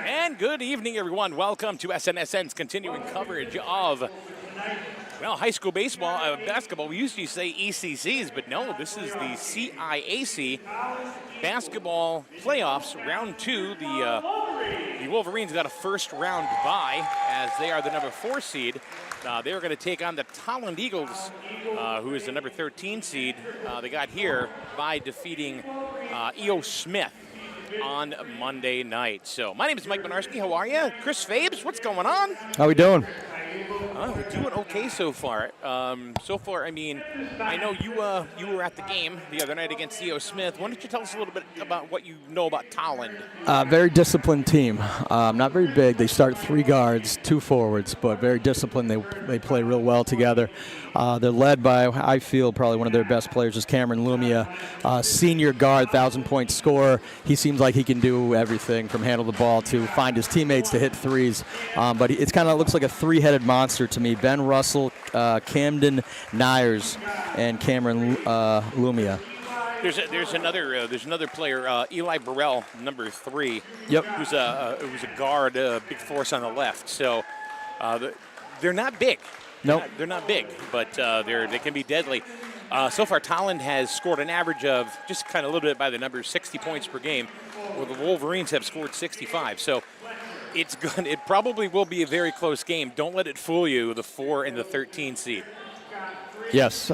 And good evening, everyone. Welcome to SNSN's continuing coverage of, well, high school baseball, basketball. We usually say ECCs, but no, this is the CIAC basketball playoffs, round 2. The Wolverines got a first-round bye as they are the number 4 seed. They are going to take on the Tolland Eagles, who is the number 13 seed. They got here by defeating E.O. Smith on Monday night. So my name is Mike Benarski. How are you? Chris Fabes, what's going on? How we doing? We're doing okay so far. I mean, I know you were at the game the other night against E.O. Smith. Why don't you tell us a little bit about what you know about Tolland? Very disciplined team. Not very big. They start 3 guards, 2 forwards, but very disciplined. They play real well together. They're led by, I feel, probably one of their best players is Cameron Lumia, senior guard, 1,000-point scorer. He seems like he can do everything from handle the ball to find his teammates to hit threes. But it's kind of looks like a 3-headed monster to me. Ben Russell, Camden Nyers, and Cameron Lumia. There's another player, Eli Burrell, number 3. Yep. Who's a guard, big force on the left. So they're not big. Nope. They're not big, but they can be deadly. So far, Tolland has scored an average of, just kind of a little bit by the numbers, 60 points per game, where the Wolverines have scored 65. So it's good. It probably will be a very close game. Don't let it fool you, the 4 and the 13 seed. Yes,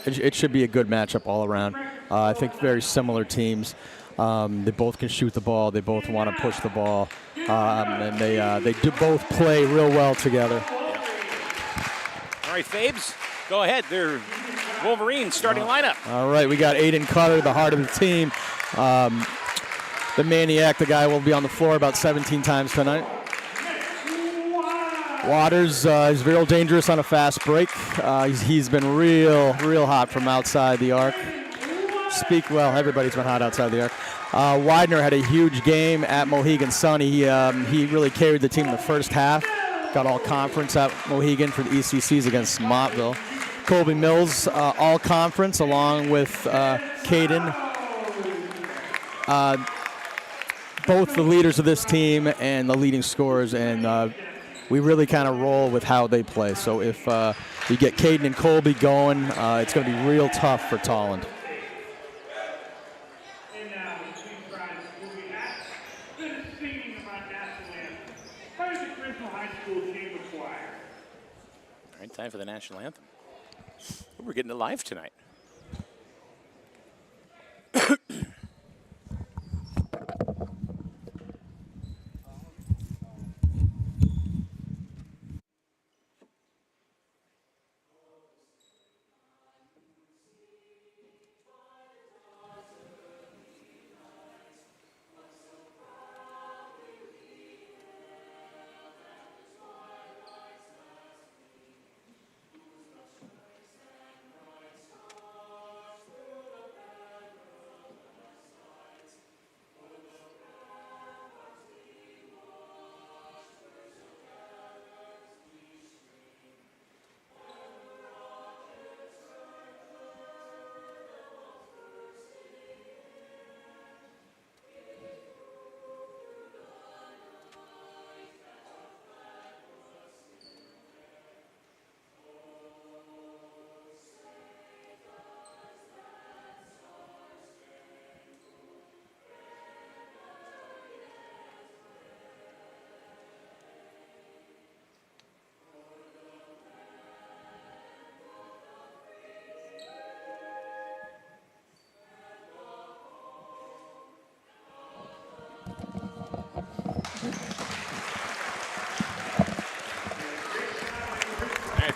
it should be a good matchup all around. I think very similar teams. They both can shoot the ball. They both want to push the ball, and they do both play real well together. All right, Fabes, go ahead. They're Wolverines starting lineup. All right, we got Aiden Cutter, the heart of the team. The maniac, the guy will be on the floor about 17 times tonight. Waters is real dangerous on a fast break. He's been real hot from outside the arc. Everybody's been hot outside the arc. Widener had a huge game at Mohegan Sun. He really carried the team in the first half. Got all conference at Mohegan for the ECCs against Montville. Colby Mills, all conference, along with Caden. Both the leaders of this team and the leading scorers, and we really kind of roll with how they play. So if you get Caden and Colby going, it's going to be real tough for Tolland. All right, time for the national anthem. We're getting it live tonight.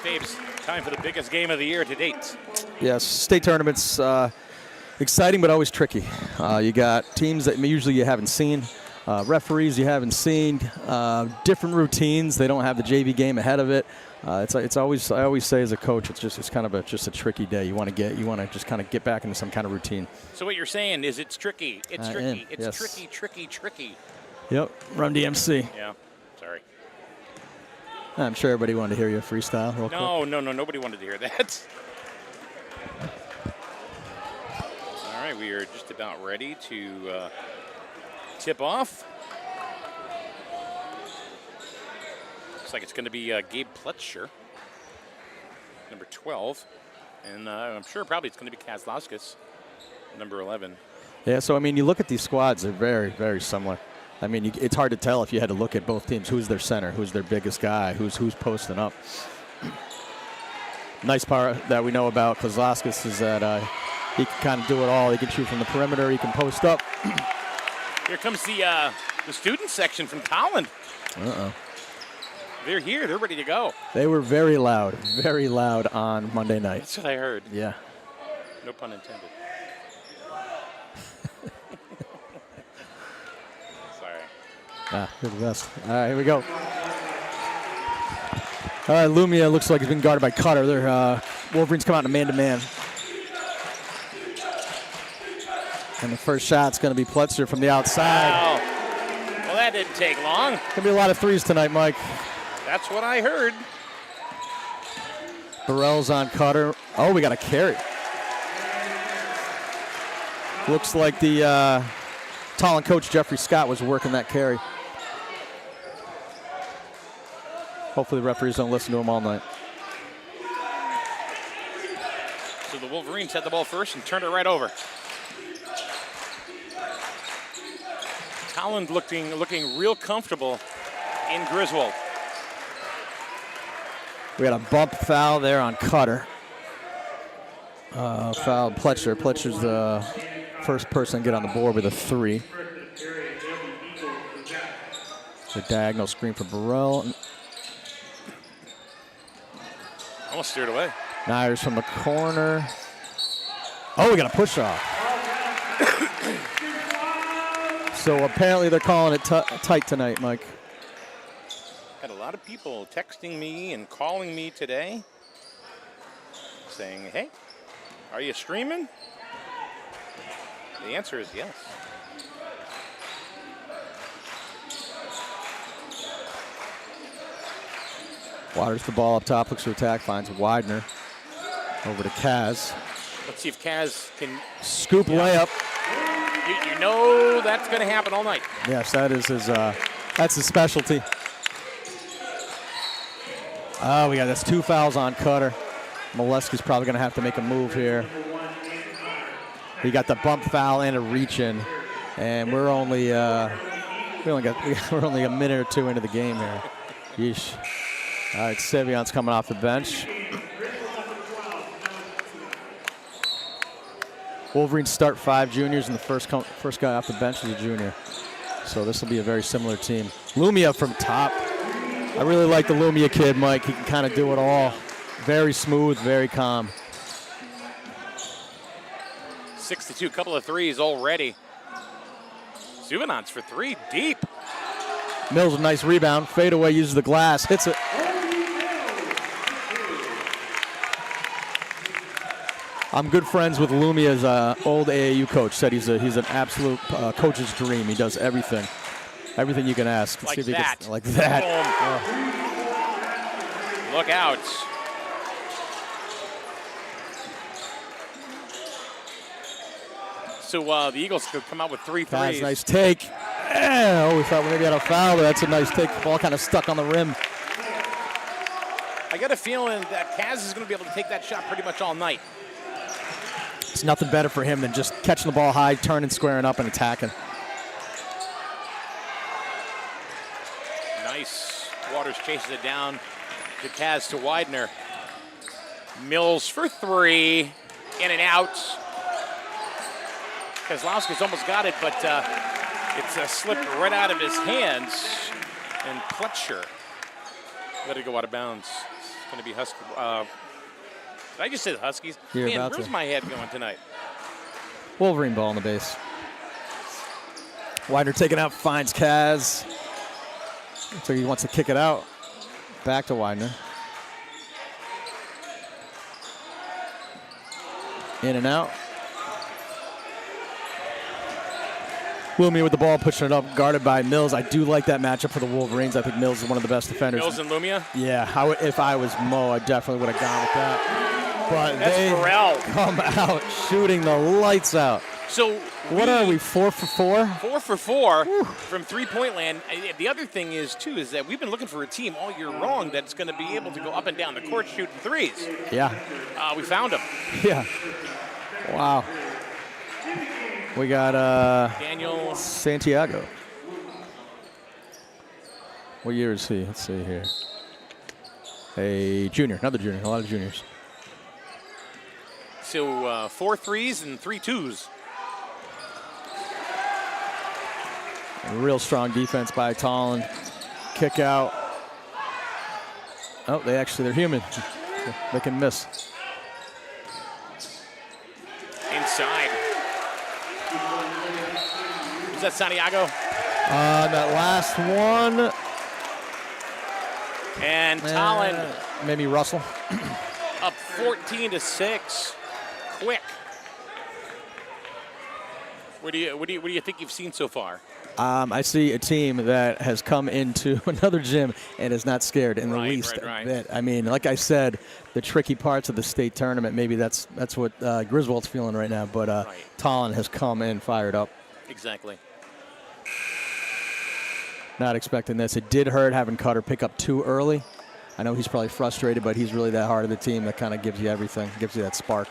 Fabes, time for the biggest game of the year to date. Yes, state tournament's exciting but always tricky. You got teams that usually you haven't seen, referees you haven't seen, different routines. They don't have the JV game ahead of it. It's always, I always say as a coach, it's kind of just a tricky day. You want to just kind of get back into some kind of routine. So what you're saying is it's tricky. It's tricky. It's yes. tricky. Yep, Run DMC. Yeah, sorry. I'm sure everybody wanted to hear you freestyle real quick. No, nobody wanted to hear that. All right, we are just about ready to tip off. Looks like it's going to be Gabe Pletcher, number 12. And I'm sure probably it's going to be Kozlowskis, number 11. Yeah, so, I mean, you look at these squads, they're very, very similar. I mean, it's hard to tell if you had to look at both teams. Who's their center? Who's their biggest guy? Who's posting up? Nice part that we know about Kozlowskis is that he can kind of do it all. He can shoot from the perimeter. He can post up. Here comes the student section from Tolland. Uh-oh. They're here. They're ready to go. They were very loud on Monday night. That's what I heard. Yeah. No pun intended. Sorry. You're the best. All right, here we go. All right, Lumia looks like he's been guarded by Cutter. Their Wolverines come out in a man-to-man. And the first shot's going to be Pletcher from the outside. Wow. Well, that didn't take long. Going to be a lot of threes tonight, Mike. That's what I heard. Burrell's on Cutter. Oh, we got a carry. Looks like the Tolland coach, Jeffrey Scott, was working that carry. Hopefully the referees don't listen to him all night. So the Wolverines had the ball first and turned it right over. Tolland looking real comfortable in Griswold. We got a bump foul there on Cutter. Foul Pletcher. Pletcher's the first person to get on the board with a 3. The diagonal screen for Burrell. Almost steered away. Nyers from the corner. Oh, we got a push off. So apparently they're calling it tight tonight, Mike. Had a lot of people texting me and calling me today saying, hey, are you streaming? The answer is yes. Waters the ball up top, looks to attack, finds Widener. Over to Kaz. Let's see if Kaz can scoop layup. You know that's going to happen all night. Yes, that is his. That's his specialty. Oh, that's 2 fouls on Cutter. Molesky's probably going to have to make a move here. He got the bump foul and a reach in, and we're only a minute or 2 into the game here. Yeesh. All right, Sevion's coming off the bench. Wolverines start 5 juniors, and the first guy off the bench is a junior. So this will be a very similar team. Lumia from top. I really like the Lumia kid, Mike. He can kind of do it all. Very smooth, very calm. 6-2, couple of threes already. Zubanants for 3, deep. Mills, a nice rebound. Fadeaway, uses the glass, hits it. I'm good friends with Lumia's old AAU coach. Said he's an absolute coach's dream. He does everything you can ask. Like see if that. He gets, like that. Oh. Look out. So the Eagles could come out with 3 threes. Nice take. Yeah, we thought we maybe had a foul, but that's a nice take. The ball kind of stuck on the rim. I got a feeling that Kaz is going to be able to take that shot pretty much all night. It's nothing better for him than just catching the ball high, turning, squaring up, and attacking. Nice. Waters chases it down to Kaz to Widener. Mills for 3. In and out. Kozlowski's almost got it, but it's slipped right out of his hands. And Pletcher let it go out of bounds. It's going to be Husky. Did I just say the Huskies? Man, where's my head going tonight? Wolverine ball on the base. Widener taken out, finds Kaz. So he wants to kick it out. Back to Widener. In and out. Lumia with the ball, pushing it up, guarded by Mills. I do like that matchup for the Wolverines. I think Mills is one of the best defenders. Mills and Lumia? Yeah, if I was Mo, I definitely would have gone with that. But that's they Burrell. come out shooting the lights out. So what are we, 4 for 4? 4 for 4 from three-point land. The other thing is, too, is that we've been looking for a team all year long that's going to be able to go up and down the court shooting threes. Yeah. We found them. Yeah. Wow. We got Daniel Santiago. What year is he? Let's see here. A junior, another junior, a lot of juniors. So 4 threes and 3 twos. A real strong defense by Tolland. Kick out. Oh, they're human. They can miss. Inside. Was that Santiago? That last one. And Tolland. Maybe Russell. Up 14-6. Quick. What do you think you've seen so far? I see a team that has come into another gym and is not scared in the least bit. I mean, like I said, the tricky parts of the state tournament, maybe that's what Griswold's feeling right now. But Tolland has come in fired up. Exactly. Not expecting this. It did hurt having Cutter pick up too early. I know he's probably frustrated, but he's really that heart of the team that kind of gives you everything, gives you that spark.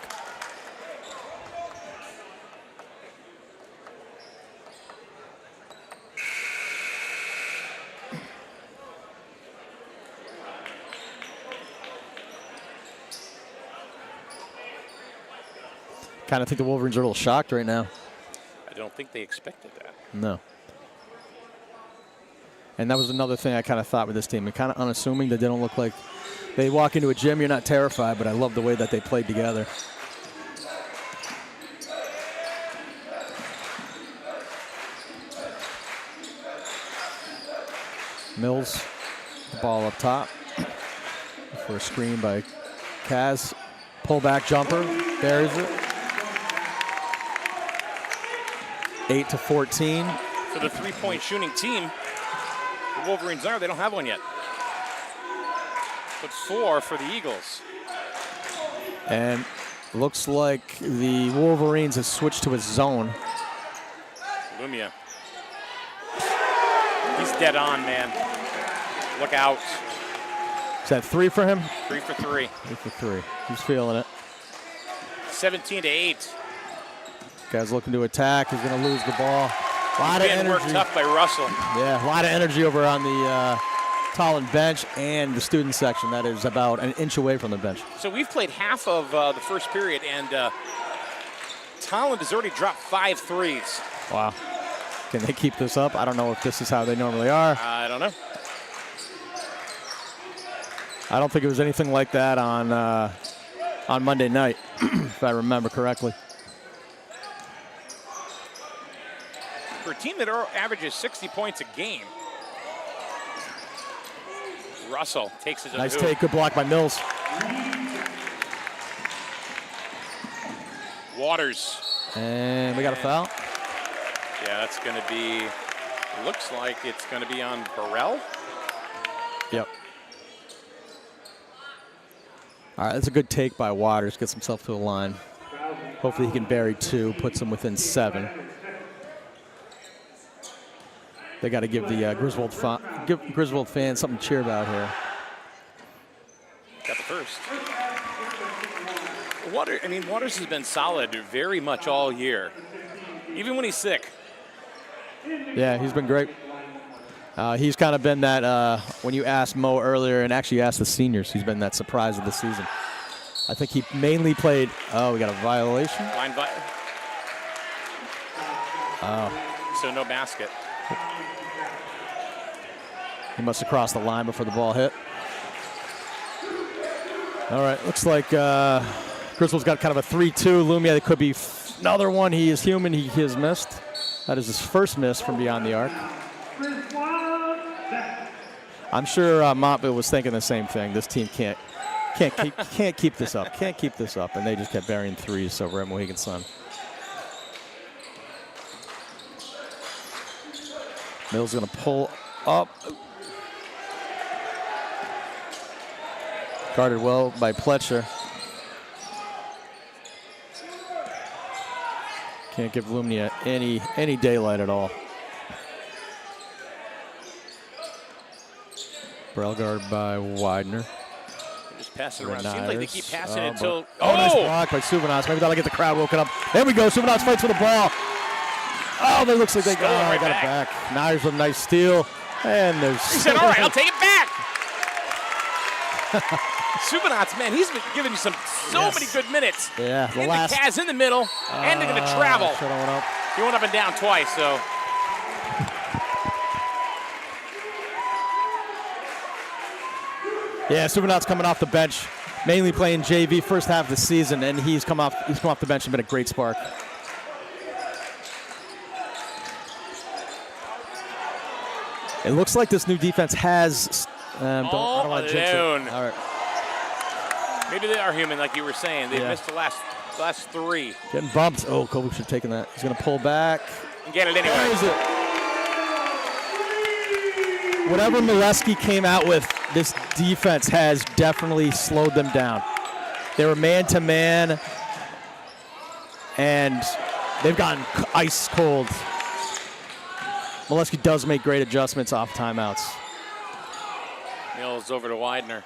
Kind of think the Wolverines are a little shocked right now. I don't think they expected that. No. And that was another thing I kind of thought with this team. They're kind of unassuming. They don't look like they walk into a gym, you're not terrified, but I love the way that they played together. Mills, the ball up top for a screen by Kaz. Pullback jumper, buries it. 8-14. For the three-point shooting team, the Wolverines they don't have one yet. But 4 for the Eagles. And looks like the Wolverines have switched to a zone. Lumia. He's dead on, man. Look out. Is that 3 for him? 3 for 3. 3 for 3. He's feeling it. 17-8. Guy's looking to attack. He's going to lose the ball. A lot of energy. Worked tough by Russell. Yeah, a lot of energy over on the Tolland bench and the student section. That is about an inch away from the bench. So we've played half of the first period, and Tolland has already dropped 5 threes. Wow. Can they keep this up? I don't know if this is how they normally are. I don't know. I don't think it was anything like that on Monday night, if I remember correctly. For a team that averages 60 points a game, Russell takes it to nice the take, good block by Mills. Waters. And we got a foul. Yeah, that's going to be, looks like it's going to be on Burrell. Yep. All right, that's a good take by Waters. Gets himself to the line. Hopefully he can bury 2, puts him within 7. They got to give the Griswold fans something to cheer about here. Got the first. Waters has been solid very much all year, even when he's sick. Yeah, he's been great. He's kind of been that, when you asked Mo earlier, and actually asked the seniors, he's been that surprise of the season. I think he mainly played, we got a violation. So no basket. He must have crossed the line before the ball hit. All right, looks like Griswold's got kind of a 3-2. Lumia, that could be another one. He is human, he has missed. That is his first miss from beyond the arc. I'm sure Montville was thinking the same thing. This team can't keep this up. Can't keep this up. And they just kept burying threes over at Mohegan Sun. Mills going to pull up. Guarded well by Pletcher. Can't give Lumnia any daylight at all. Braille guard by Widener. Just pass it around. Seems like they keep passing it until. Nice block by Suvanats. Maybe that'll get the crowd woken up. There we go. Suvanats fights for the ball. Oh, that looks like they got it back. Nyers with a nice steal. And there's. He said, all right, I'll take it back. Suvanats, man, he's been giving you so many good minutes. Yeah, the last. The Kaz in the middle, and they're going to travel. He went up and down twice, so. Yeah, Suvanats coming off the bench, mainly playing JV first half of the season, and he's come off the bench and been a great spark. It looks like this new defense has. I don't want to jinx it. All right. Maybe they are human, like you were saying. They missed the last three. Getting bumped. Oh, Kobe should have taken that. He's going to pull back. And get it anyway. Where is it? Whatever Molesky came out with, this defense has definitely slowed them down. They were man-to-man, and they've gotten ice cold. Molesky does make great adjustments off timeouts. Mills over to Widener.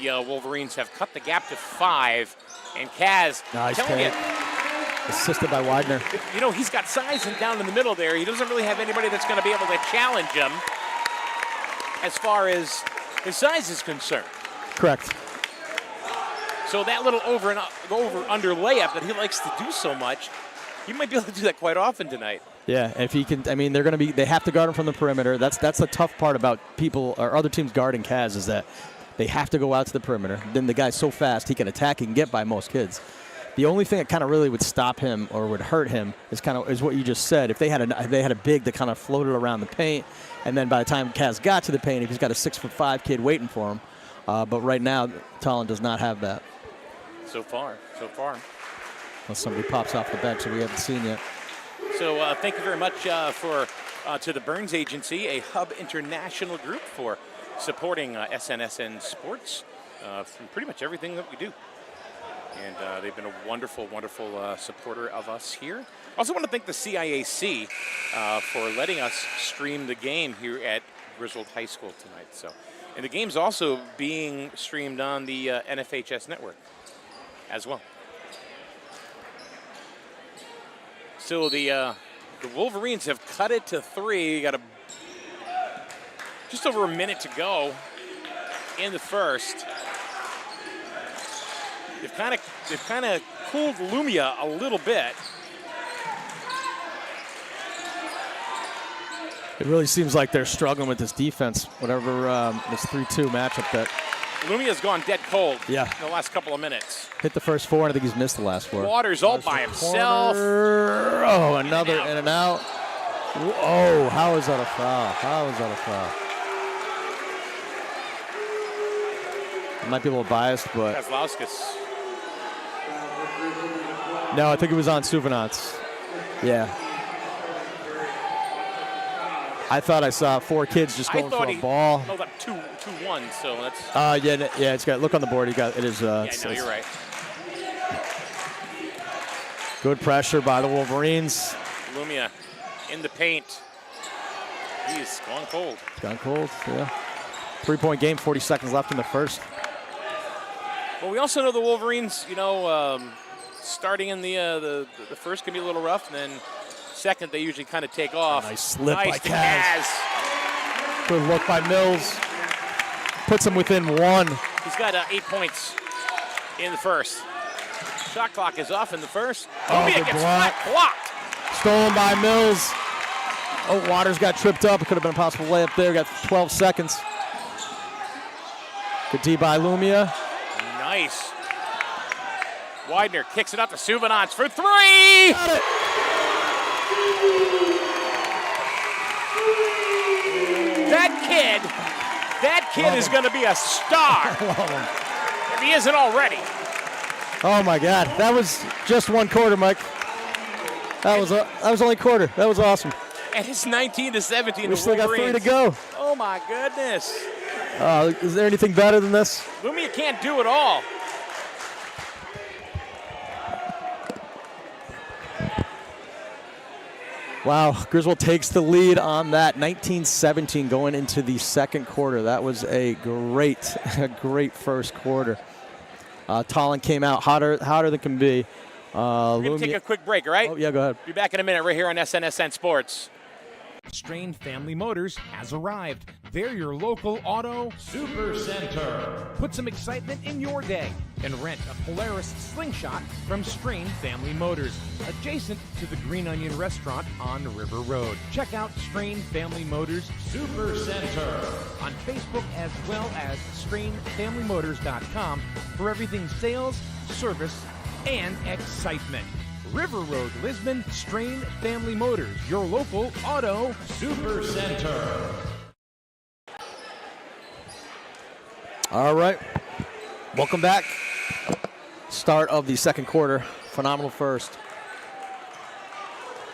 The Wolverines have cut the gap to 5, and Kaz, telling you, assisted by Widener. You know, he's got size down in the middle there. He doesn't really have anybody that's going to be able to challenge him as far as his size is concerned. Correct. So that little over-under layup that he likes to do so much, he might be able to do that quite often tonight. Yeah, if he can, I mean, they have to guard him from the perimeter. That's the tough part about people or other teams guarding Kaz is that they have to go out to the perimeter. Then the guy's so fast he can attack and get by most kids. The only thing that kind of really would stop him or would hurt him is what you just said. If they had a big that kind of floated around the paint, and then by the time Kaz got to the paint, he's got a 6'5" kid waiting for him. But right now, Tolland does not have that. So far. Unless somebody pops off the bench that we haven't seen yet. So thank you very much to the Burns Agency, a Hub International group, for supporting SNSN Sports from pretty much everything that we do. And they've been a wonderful, wonderful supporter of us here. I also want to thank the CIAC for letting us stream the game here at Griswold High School tonight. So, and the game's also being streamed on the NFHS network as well. So the Wolverines have cut it to 3. Got just over a minute to go in the first. They've kind of cooled Lumia a little bit. It really seems like they're struggling with this defense. Whatever this 3-2 matchup that. Lumia's gone dead cold. Yeah. In the last couple of minutes. Hit the first 4, and I think he's missed the last 4. Waters all by himself. Oh, another in and out. Oh, how is that a foul? I might be a little biased, but. Kozlowskis. No, I think it was on Suvanats. Yeah. I thought I saw 4 kids just going for a ball. Oh, that 2-1, so that's. Yeah, it's got. Look on the board. It is. No, you're right. Good pressure by the Wolverines. Lumia in the paint. He's gone cold. Gone cold. Yeah. 3-point game. 40 seconds left in the first. Well, we also know the Wolverines. Starting in the first can be a little rough, and then second they usually kind of take off. Nice slip by Kaz. Good look by Mills. Puts him within 1. He's got 8 points in the first. Shot clock is off in the first. Good block. Blocked. Stolen by Mills. Oh, Waters got tripped up. It could have been a possible layup there. Got 12 seconds. Good D by Lumia. Nice. Widener kicks it up to Suvanats for 3. Got it. That kid is going to be a star. If he isn't already. Oh my God, that was just 1 quarter, Mike. That was only a quarter. That was awesome. And it's 19-17. We still got 3 to go. Oh my goodness. Is there anything better than this? Lumia can't do it all. Wow, Griswold takes the lead on that. 19-17 going into the second quarter. That was a great first quarter. Tolland came out hotter than can be. We're going to take a quick break, all right? Oh, yeah, go ahead. Be back in a minute right here on SNSN Sports. Strain Family Motors has arrived. They're your local auto super center. Put some excitement in your day and rent a Polaris Slingshot from Strain Family Motors, adjacent to the Green Onion Restaurant on River Road. Check out Strain Family Motors Super Center on Facebook as well as strainfamilymotors.com for everything sales, service, and excitement. River Road, Lisbon, Strain Family Motors, your local auto super center. All right, welcome back. Start of the second quarter. Phenomenal first.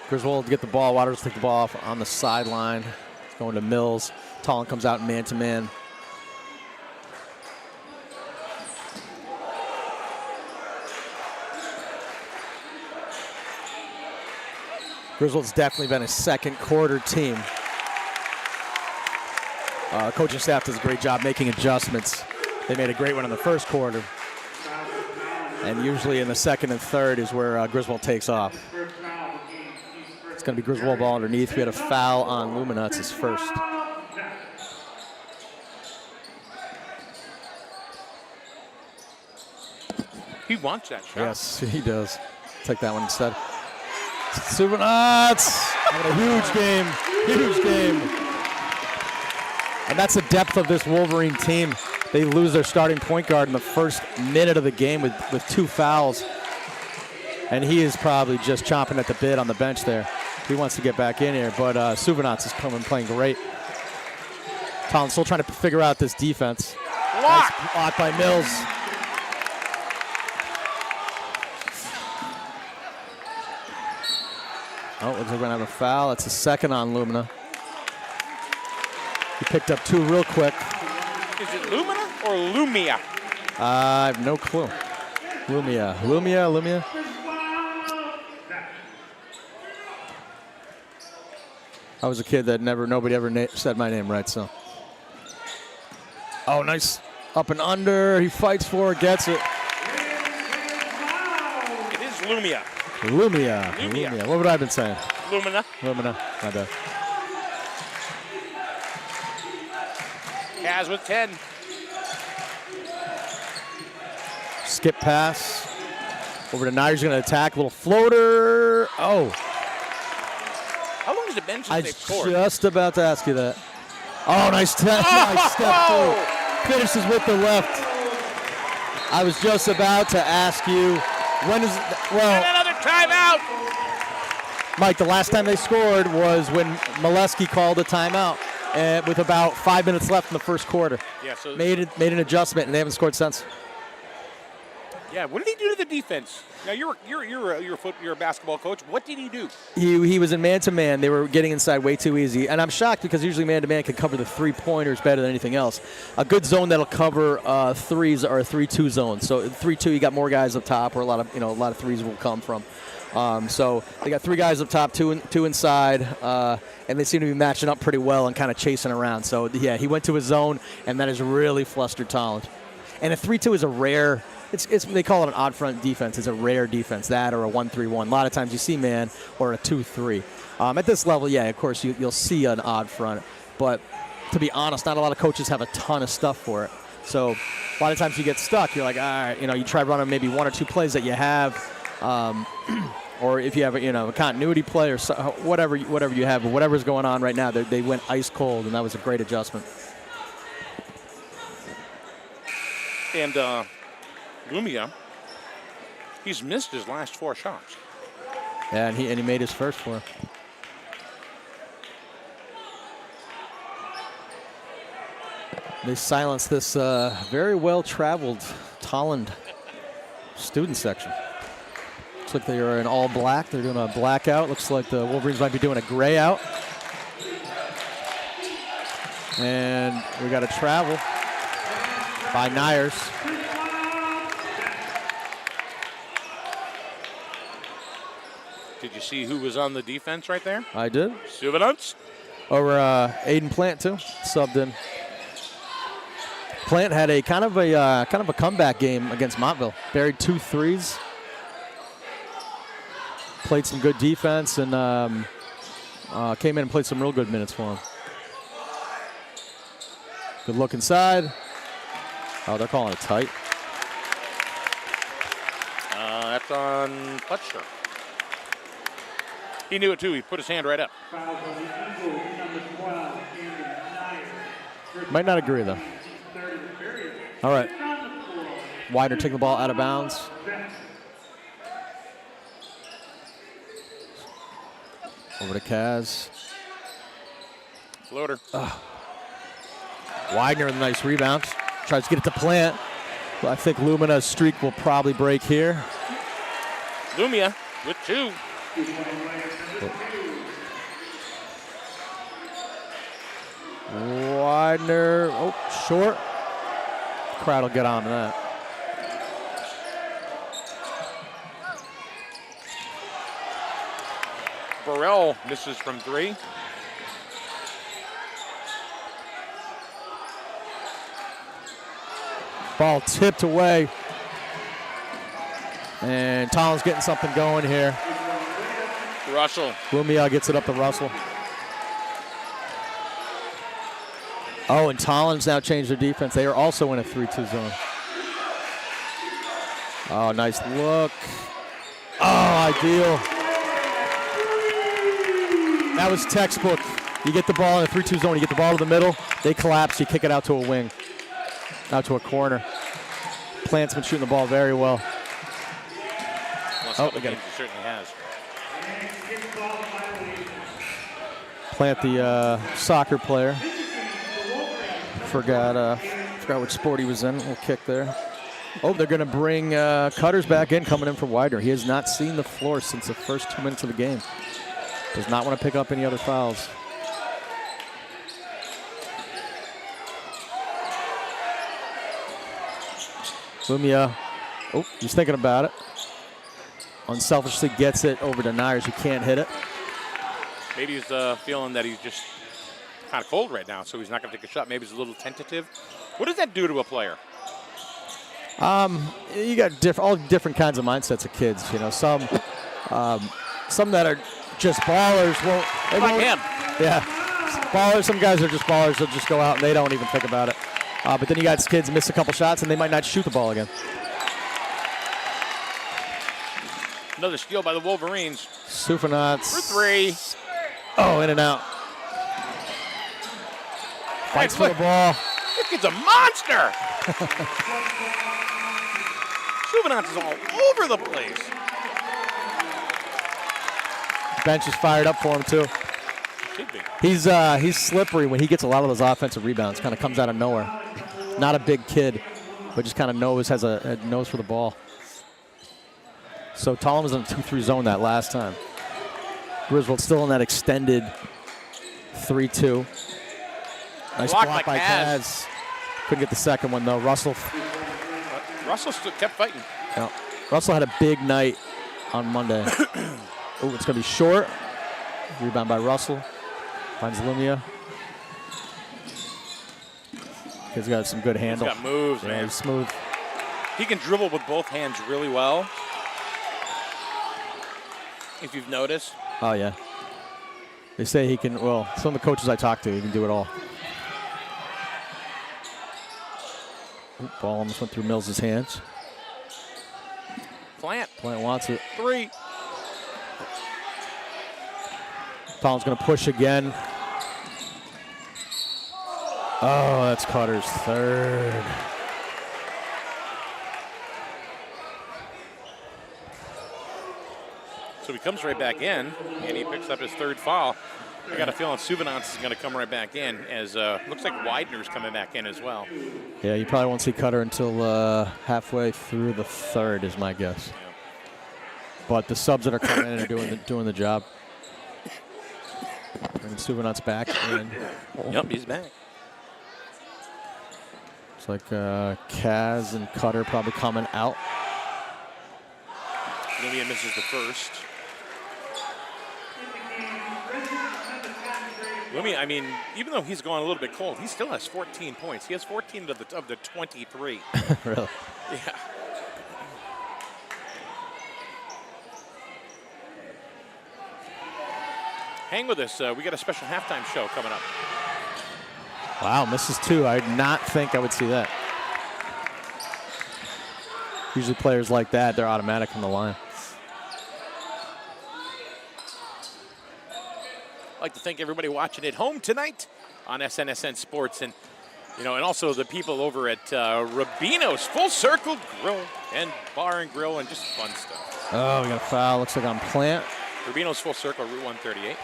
Griswold get the ball. Waters take the ball off on the sideline. It's going to Mills. Tolland comes out man-to-man. Griswold's definitely been a second quarter team. Coaching staff does a great job making adjustments. They made a great one in the first quarter. And usually in the second and third is where Griswold takes off. It's going to be Griswold ball underneath. We had a foul on Lumina. It's his first. He wants that shot. Yes, he does. Take that one instead. Suvanats having a huge game. And that's the depth of this Wolverine team. They lose their starting point guard in the first minute of the game with 2 fouls. And he is probably just chomping at the bit on the bench there. He wants to get back in here, but Suvanats is coming playing great. Tolland still trying to figure out this defense. Nice block by Mills. Oh, looks like we're going to have a foul. That's a second on Lumina. He picked up 2 real quick. Is it Lumina or Lumia? I have no clue. Lumia. I was a kid that nobody ever said my name right, so. Oh, nice up and under. He fights for it, gets it. It is Lumia. Lumia. What would I have been saying? Lumina. My bad. Kaz with 10. Skip pass. Over to Nyers, going to attack. Little floater. Oh. How long has it been since I they've was scored? just about to ask you that. Oh, nice step through. Finishes with the left. I was just about to ask you, when is And another timeout. Mike, the last time they scored was when Molesky called a timeout with about 5 minutes left in the first quarter. Yeah, so Made an adjustment, and they haven't scored since. yeah, what did he do to the defense? Now you're a basketball coach. What did he do? He was in man-to-man. They were getting inside way too easy. And I'm shocked because usually man-to-man can cover the three-pointers better than anything else. A good zone that'll cover threes are a 3-2 zone. So 3-2, you got more guys up top, where a lot of threes will come from. So they got 3 guys up top, two inside, and they seem to be matching up pretty well and kind of chasing around. So yeah, he went to his zone, and that has really flustered Tolland. And a 3-2 is a rare. They call it an odd front defense. It's a rare defense, that or a 1-3-1. A lot of times you see man or a 2-3. At this level, yeah, of course you'll see an odd front. But to be honest, not a lot of coaches have a ton of stuff for it. So a lot of times you get stuck. You're like, all right, you try running maybe 1 or 2 plays that you have, or if you have a continuity play or whatever you have, but whatever's going on right now, they went ice cold, and that was a great adjustment. And Lumia, he's missed his last 4 shots. Yeah, and he made his first 4. They silenced this very well-traveled Tolland student section. Looks like they are in all black. They're doing a blackout. Looks like the Wolverines might be doing a gray out. And we got a travel by Nyers. Did you see who was on the defense right there? I did. Souvenance. Over Aiden Plant too, subbed in. Plant had a kind of a comeback game against Montville. Buried 2 threes. Played some good defense and came in and played some real good minutes for him. Good look inside. Oh, they're calling it tight. That's on Fletcher. He knew it too. He put his hand right up. Might not agree though. All right. Widener taking the ball out of bounds. Over to Kaz. Floater. Widener with a nice rebound. Tries to get it to Plant. Well, I think Lumina's streak will probably break here. Lumia with 2. Widener, short. Crowd will get on to that. Burrell misses from 3. Ball tipped away. And Tolland's getting something going here. Russell. Lumia gets it up to Russell. Oh, and Tolland's now changed their defense. They are also in a 3-2 zone. Oh, nice look. Oh, ideal. That was textbook. You get the ball in a 3-2 zone, you get the ball to the middle, they collapse, you kick it out to a wing, out to a corner. Plant's been shooting the ball very well. Oh, again. He certainly has. Plant, the soccer player. Forgot which sport he was in. Little kick there. Oh, they're going to bring Cutters back in, coming in for Widener. He has not seen the floor since the first 2 minutes of the game. Does not want to pick up any other fouls. Lumia, he's thinking about it. Unselfishly gets it over to Nyers, who can't hit it. Maybe he's feeling that he's just kind of cold right now, so he's not going to take a shot. Maybe he's a little tentative. What does that do to a player? You got all different kinds of mindsets of kids. You know, some that are just ballers won't. Like him. Yeah, ballers. Some guys are just ballers. They'll just go out and they don't even think about it. But then you got kids miss a couple shots and they might not shoot the ball again. Another steal by the Wolverines. Sufanats. For 3. Oh, in and out. Fights for the ball. This kid's a monster. Sufanats is all over the place. Bench is fired up for him too. Should be. He's slippery when he gets a lot of those offensive rebounds. Kind of comes out of nowhere. Not a big kid, but just kind of has a nose for the ball. So Tolland was in a 2-3 zone that last time. Griswold still in that extended 3-2. Nice block by Kaz. Couldn't get the second one though. Russell still kept fighting. Yeah. Russell had a big night on Monday. Oh, it's going to be short. Rebound by Russell. Finds Lumia. He's got some good handle. He's got moves, man. He's smooth. He can dribble with both hands really well. If you've noticed. Oh, yeah. They say he can, well, some of the coaches I talk to, he can do it all. Ooh, ball almost went through Mills' hands. Plant wants it. 3. Tolland's going to push again. Oh, that's Cutter's third. So he comes right back in, and he picks up his 3rd foul. I got a feeling Suvanance is going to come right back in, as looks like Widener's coming back in as well. Yeah, you probably won't see Cutter until halfway through the 3rd, is my guess. Yeah. But the subs that are coming in are doing the job. And Suvanance back in. Yep, he's back. It's like Kaz and Cutter probably coming out. Lumia misses the first. Lumia, I mean, even though he's gone a little bit cold, he still has 14 points. He has 14 of the 23. Really? Yeah. Hang with us. We got a special halftime show coming up. Wow, misses 2. I did not think I would see that. Usually players like that, they're automatic from the line. I'd like to thank everybody watching at home tonight on SNSN Sports, and and also the people over at Rubino's Full Circle Grill and Bar and Grill, and just fun stuff. Oh, we got a foul. Looks like on Plant. Rubino's Full Circle, Route 138.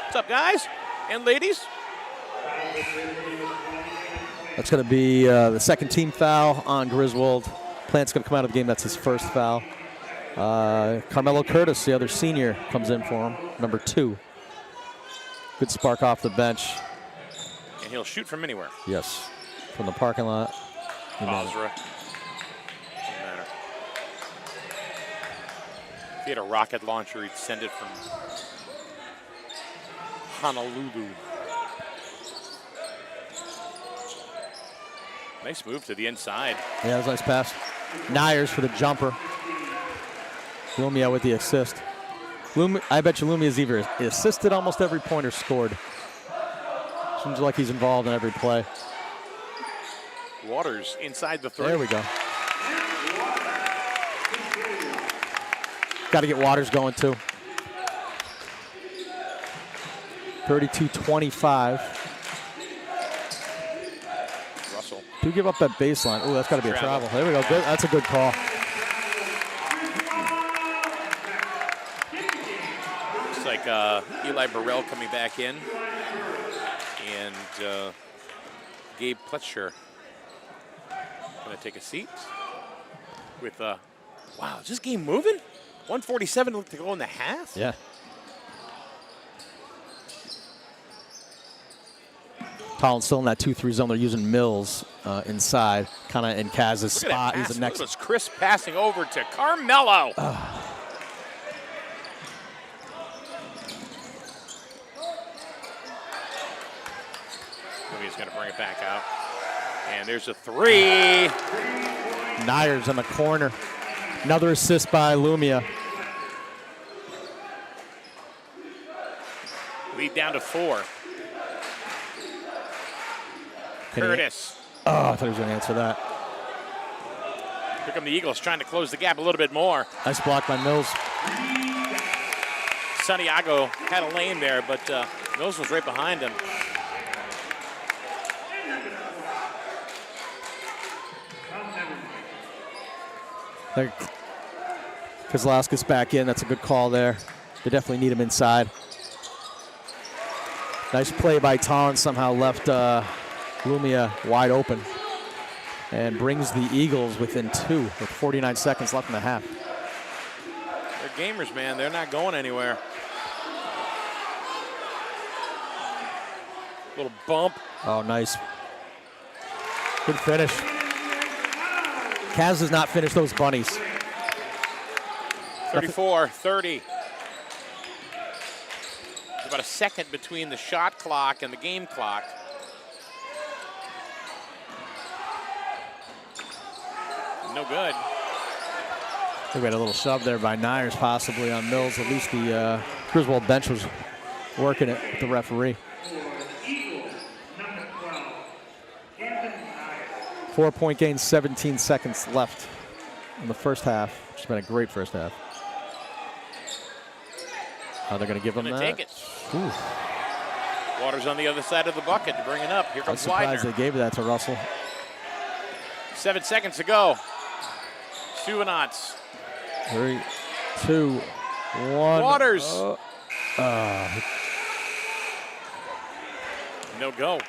What's up, guys and ladies? That's going to be the second team foul on Griswold. Plant's going to come out of the game. That's his first foul. Carmelo Curtis, the other senior, comes in for him, number 2. Good spark off the bench. And he'll shoot from anywhere. Yes, from the parking lot. Basra. Doesn't matter. If he had a rocket launcher, he'd send it from Honolulu. Nice move to the inside. Yeah, that was a nice pass. Nyers for the jumper. Lumia with the assist. I bet you Lumia's either assisted almost every point or scored. Seems like he's involved in every play. Waters inside the 3. There we go. Got to get Waters going too. 32-25. Russell. Do give up that baseline. Oh, that's got to be a travel. There we go. Good. That's a good call. Looks like Eli Burrell coming back in. And Gabe Pletcher going to take a seat with, wow, is this game moving? 147 to go in the half? Yeah. Tolland still in that 2-3 zone. They're using Mills inside, kind of in Kaz's spot. He's the next. Look at this Chris passing over to Carmelo. He's going to bring it back out. And there's a 3. Nyers in the corner. Another assist by Lumia. Lead down to 4. Curtis. Oh, I thought he was going to answer that. Here come the Eagles trying to close the gap a little bit more. Nice block by Mills. Santiago had a lane there, but Mills was right behind him. Kozlowski's back in. That's a good call there. They definitely need him inside. Nice play by Tolland. Somehow left Lumia wide open and brings the Eagles within 2 with 49 seconds left in the half. They're gamers, man. They're not going anywhere. Little bump. Oh, nice. Good finish. Kaz does not finish those bunnies. 34-30. There's about a second between the shot clock and the game clock. No good. We had a little shove there by Nyers, possibly on Mills. At least the Griswold bench was working it with the referee. 4-point gain, 17 seconds left in the first half, which has been a great first half. They're going to give them that. Take it. Ooh. Waters on the other side of the bucket to bring it up. Here I was comes surprised Widener. they gave that to Russell. 7 seconds to go. Suvanats. 3, 2, 1. Waters. No go.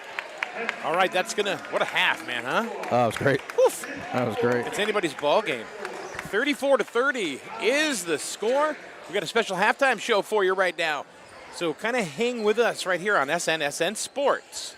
All right, that's gonna. What a half, man, huh? Oh, that was great. Oof. That was great. It's anybody's ball game. 34-30 is the score. We got a special halftime show for you right now. So kind of hang with us right here on SNSN Sports.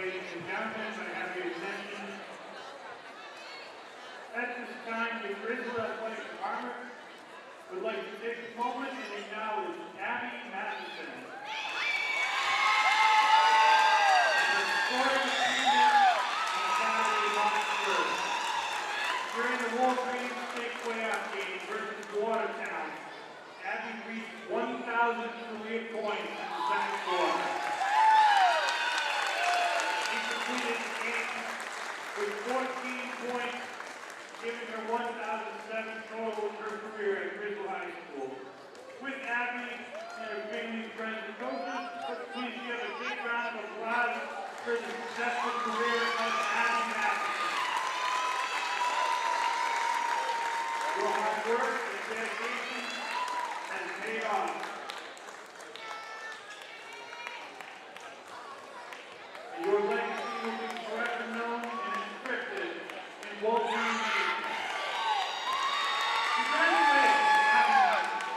ladies and gentlemen, I have your attention. At this time, the Griswold Athletic Department would like to take a moment and acknowledge Abby Matheson, the sporting achievement in Saturday, March 3rd. During the Wolverines state playoff game versus Watertown, Abby reached 1,000 career points in the second quarter. She completed the game with 14 points, giving her 1,007 total in her career at Griswold High School. With Abby and her family, friends, and coaches, please give a big round of applause for the successful career of Abby Matheson. Your hard work and dedication has paid off. And your legacy will be forever known and inscripted in Wolverine history. Congratulations, Abby Matheson.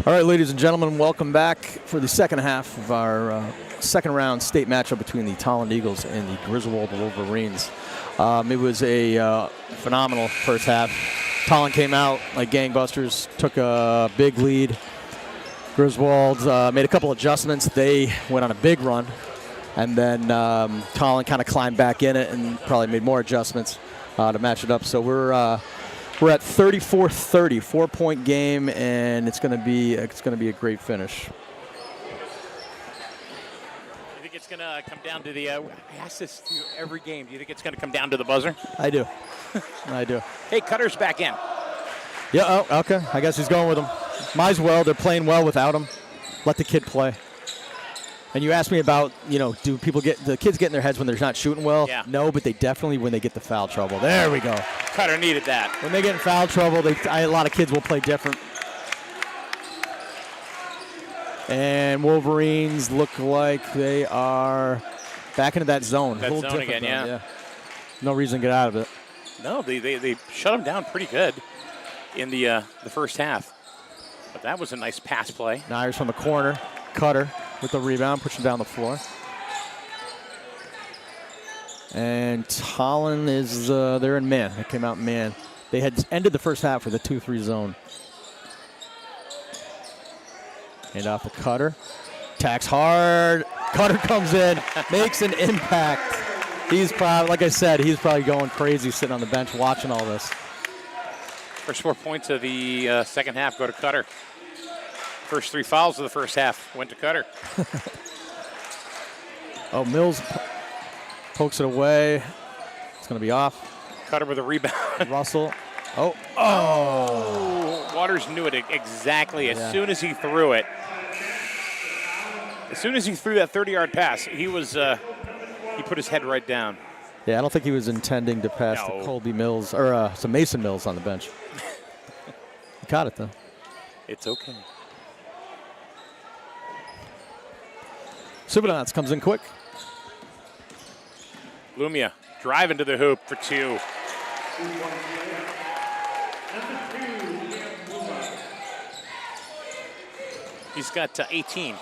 All right, ladies and gentlemen, welcome back for the second half of our second round state matchup between the Tolland Eagles and the Griswold Wolverines. It was a phenomenal first half. Tolland came out like gangbusters, took a big lead. Griswold made a couple adjustments. They went on a big run, and then Tolland kind of climbed back in it and probably made more adjustments to match it up. So we're at 34-30, 4-point game, and it's going to be a great finish. You think it's going to come down to the? I ask this to you every game. Do you think it's going to come down to the buzzer? I do. I do. Hey, Cutter's back in. Yeah. Oh, okay. I guess he's going with him. Might as well. They're playing well without him. Let the kid play. And you asked me about, do people get the kids get in their heads when they're not shooting well? Yeah. No, but they definitely when they get the foul trouble. There we go. Cutter needed that. When they get in foul trouble, a lot of kids will play different. And Wolverines look like they are back into that zone. That a little zone different again, yeah. No reason to get out of it. No, they shut them down pretty good in the first half. But that was a nice pass play. Nyers from the corner. Cutter with the rebound, pushing down the floor. And Tolland is, they're in man. They came out in man. They had ended the first half with a 2-3 zone. Hand off the Cutter. Tacks hard. Cutter comes in, makes an impact. He's probably, like I said, he's probably going crazy sitting on the bench watching all this. First 4 points of the second half go to Cutter. First 3 fouls of the first half went to Cutter. Oh, Mills pokes it away. It's going to be off. Cutter with a rebound. Russell. Oh, Waters knew it exactly as soon as he threw it. As soon as he threw that 30-yard pass, he put his head right down. Yeah, I don't think he was intending to pass to Colby Mills, or to Mason Mills on the bench. He caught it, though. It's okay. Subadance comes in quick. Lumia driving to the hoop for 2. He's got 18.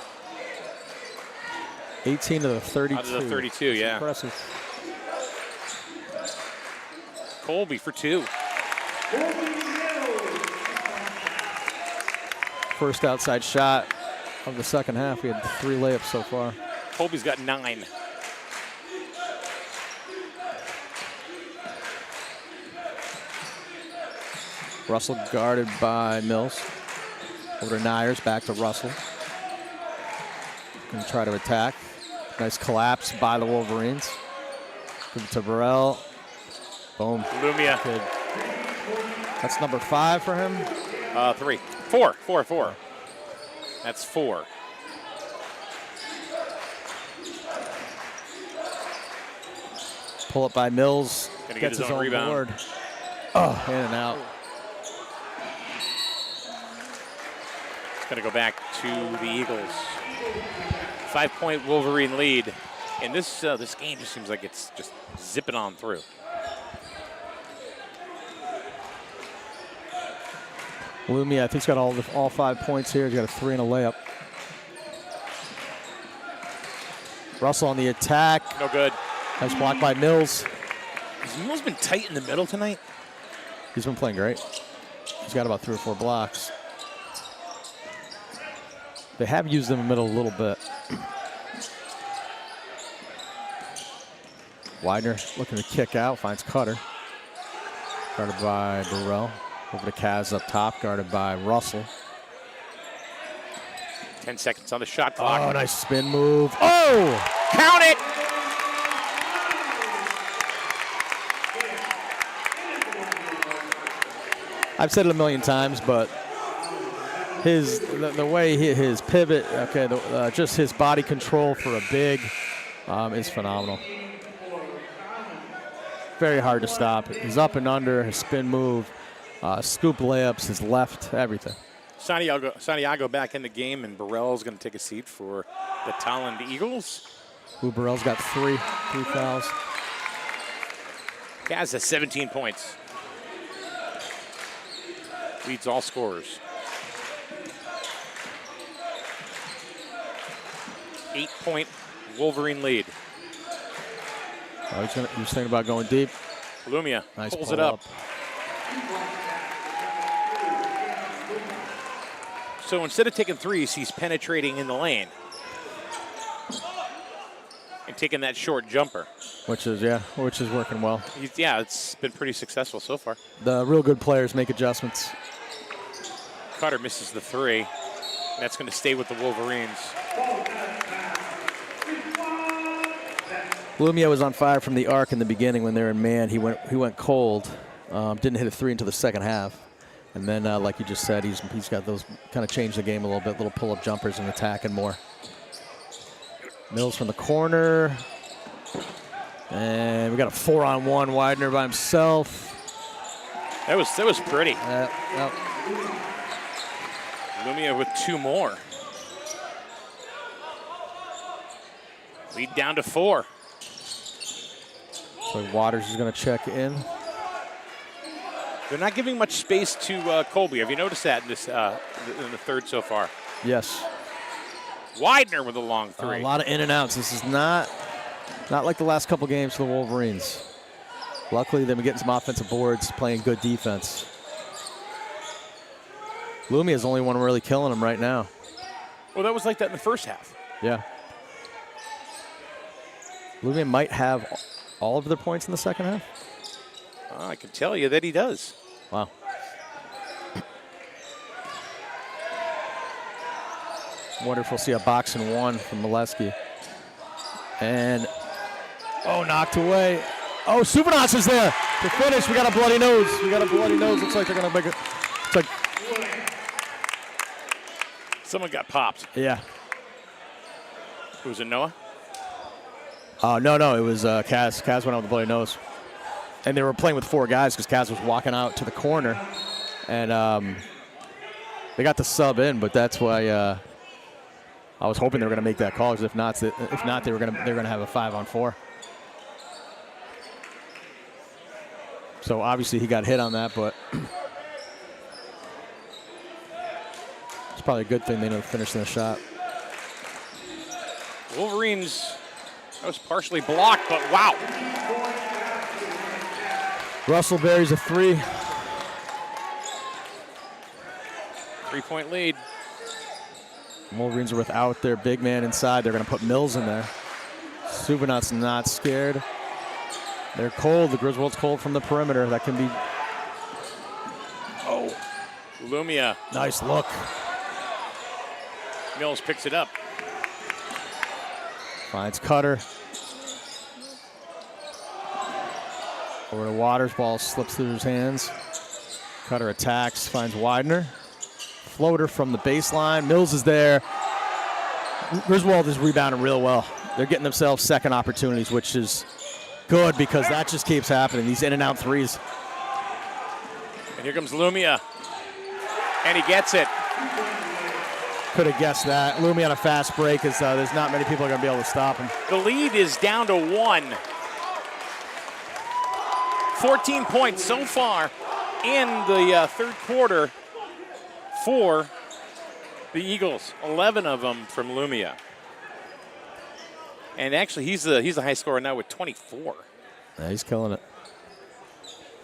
18 to the 32. Out of the 32, yeah. Impressive. Colby for 2. First outside shot of the second half. We had 3 layups so far. Colby's got 9. Russell guarded by Mills. Over to Nyers, back to Russell. Going to try to attack. Nice collapse by the Wolverines. Give it to Burrell. Boom. Lumia. Good. That's number 5 for him. 3. 4. That's 4. Pull up by Mills. Gonna get Gets his own rebound. board. Oh, in and out. It's going to go back to the Eagles. 5-point Wolverine lead. And this game just seems like it's just zipping on through. Lumia, I think he's got all 5 points here. He's got a 3 and a layup. Russell on the attack. No good. Nice block by Mills. Has Mills been tight in the middle tonight? He's been playing great. He's got about 3 or 4 blocks. They have used him in the middle a little bit. Widener looking to kick out, finds Cutter. Guarded by Burrell. Over to Kaz up top, guarded by Russell. 10 seconds on the shot clock. Oh, nice spin move. Oh! Count it! I've said it a million times, but the way his pivot, just his body control for a big is phenomenal. Very hard to stop. His up and under, his spin move, scoop layups, his left, everything. Santiago back in the game, and Burrell's going to take a seat for the Tolland Eagles. Ooh, Burrell's got three fouls. Kaz has 17 points. Leads all scorers. 8-point Wolverine lead. Oh, he's thinking about going deep. Lumia Nice pulls pull it up. So instead of taking threes, he's penetrating in the lane and taking that short jumper. Which is working well. It's been pretty successful so far. The real good players make adjustments. Cutter misses the three. That's going to stay with the Wolverines. Lumia was on fire from the arc in the beginning when they were in man. He went cold. Didn't hit a three until the second half. And then, like you just said, he's got those kind of changed the game a little bit, little pull-up jumpers and attacking more. Mills from the corner. And we got a 4-on-1 Widener by himself. That was pretty. Yep. Lumia with two more. Lead down to 4. So Waters is going to check in. They're not giving much space to Colby. Have you noticed that in this in the third so far? Yes. Widener with a long three. A lot of in and outs. This is not like the last couple games for the Wolverines. Luckily, they've been getting some offensive boards, playing good defense. Lumia is the only one really killing him right now. Well, that was like that in the first half. Yeah. Lumia might have all of their points in the second half. I can tell you that he does. Wow. Wonder if we'll see a box and one from Molesky. And, knocked away. Oh, Suvanas is there to finish. We got a bloody nose. Looks like they're going to make it. It's like. Someone got popped. Yeah. Was it Noah? No. It was Kaz. Kaz went out with a bloody nose. And they were playing with 4 guys because Kaz was walking out to the corner. And they got the sub in, but that's why I was hoping they were going to make that call, because if not, they're going to have a 5-on-4. So obviously he got hit on that, but it's probably a good thing they didn't finish the shot. Wolverines, that was partially blocked, but wow. Russell buries a 3. 3-point lead. Wolverines are without their big man inside. They're going to put Mills in there. Suvanat's not scared. They're cold. The Griswold's cold from the perimeter. That can be. Oh. Lumia. Nice look. Mills picks it up. Finds Cutter. Over to Waters. Ball slips through his hands. Cutter attacks. Finds Widener. Floater from the baseline. Mills is there. Griswold is rebounding real well. They're getting themselves second opportunities, which is good because that just keeps happening. These in and out threes. And here comes Lumia. And he gets it. Could have guessed that. Lumia on a fast break, because there's not many people are going to be able to stop him. The lead is down to 1. 14 points so far in the third quarter for the Eagles. 11 of them from Lumia. And actually, he's the high scorer now with 24. Yeah, he's killing it.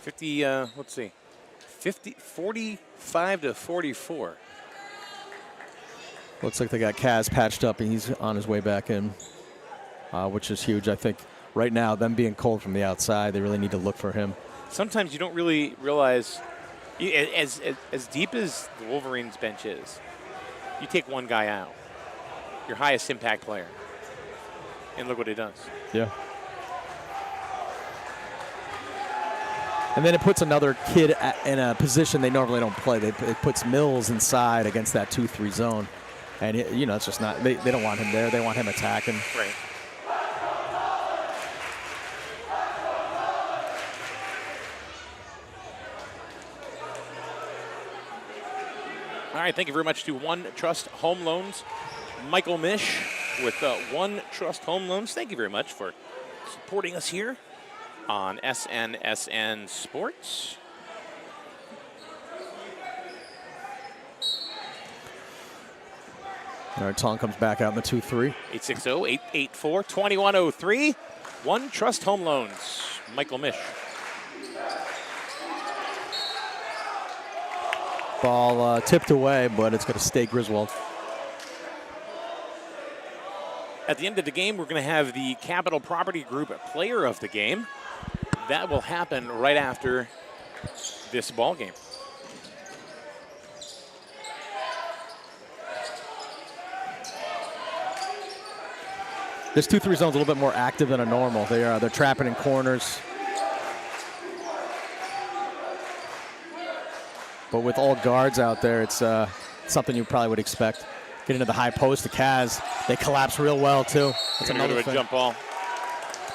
45 to 44. Looks like they got Kaz patched up, and he's on his way back in, which is huge. I think right now, them being cold from the outside, they really need to look for him. Sometimes you don't really realize, as deep as the Wolverines bench is, you take one guy out. your highest impact player. And look what he does. Yeah. And then it puts another kid in a position they normally don't play. It puts Mills inside against that 2-3 zone. And, it's just not, they don't want him there. They want him attacking. Right. All right, thank you very much to One Trust Home Loans. Michael Mish with One Trust Home Loans. Thank you very much for supporting us here on SNSN Sports. All right, Tolland comes back out in the 2-3. 860-884-2103. One Trust Home Loans. Michael Mish. Ball tipped away, but it's going to stay Griswold. At the end of the game, we're going to have the Capital Property Group Player of the Game. That will happen right after this ball game. This 2-3 zone is a little bit more active than a normal. They're trapping in corners. But with all guards out there, it's something you probably would expect. Get into the high post, the Cavs. They collapse real well, too. That's another thing. Jump ball.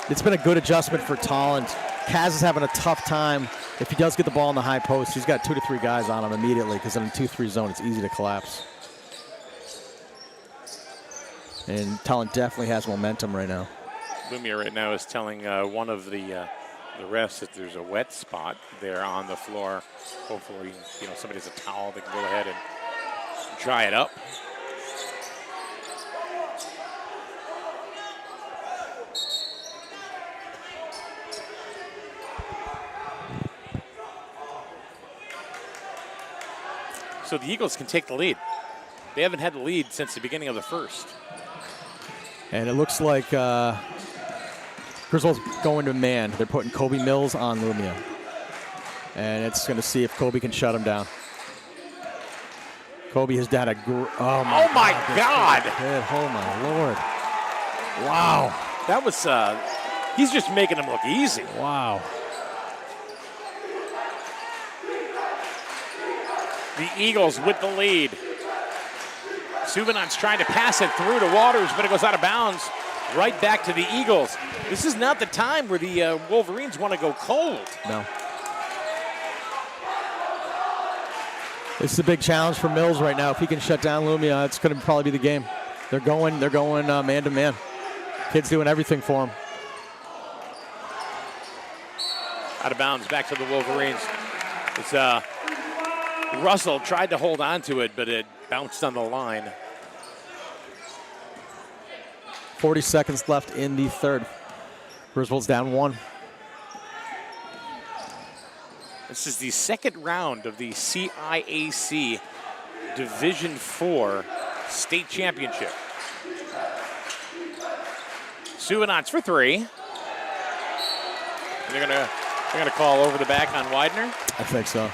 It's been a good adjustment for Tolland. Kaz is having a tough time. If he does get the ball in the high post, he's got 2 to 3 guys on him immediately because in a 2-3 zone, it's easy to collapse. And Tolland definitely has momentum right now. Lumia right now is telling one of the refs that there's a wet spot there on the floor. Hopefully, somebody has a towel, they can go ahead and dry it up. So the Eagles can take the lead. They haven't had the lead since the beginning of the first. And it looks like Griswold's going to man. They're putting Kobe Mills on Lumia. And it's going to see if Kobe can shut him down. Kobe has done a oh my God. Oh my Lord. Wow. That was, he's just making him look easy. Wow. The Eagles with the lead. Suvanant's trying to pass it through to Waters, but it goes out of bounds. Right back to the Eagles. This is not the time where the Wolverines want to go cold. No. This is a big challenge for Mills right now. If he can shut down Lumia, it's going to probably be the game. They're going man to man. Kid's doing everything for him. Out of bounds, back to the Wolverines. It's Russell tried to hold on to it, but it bounced on the line. 40 seconds left in the third. Griswold's down 1. This is the second round of the CIAC Division IV State Championship. Suvanant's for 3. And they're gonna call over the back on Widener. I think so.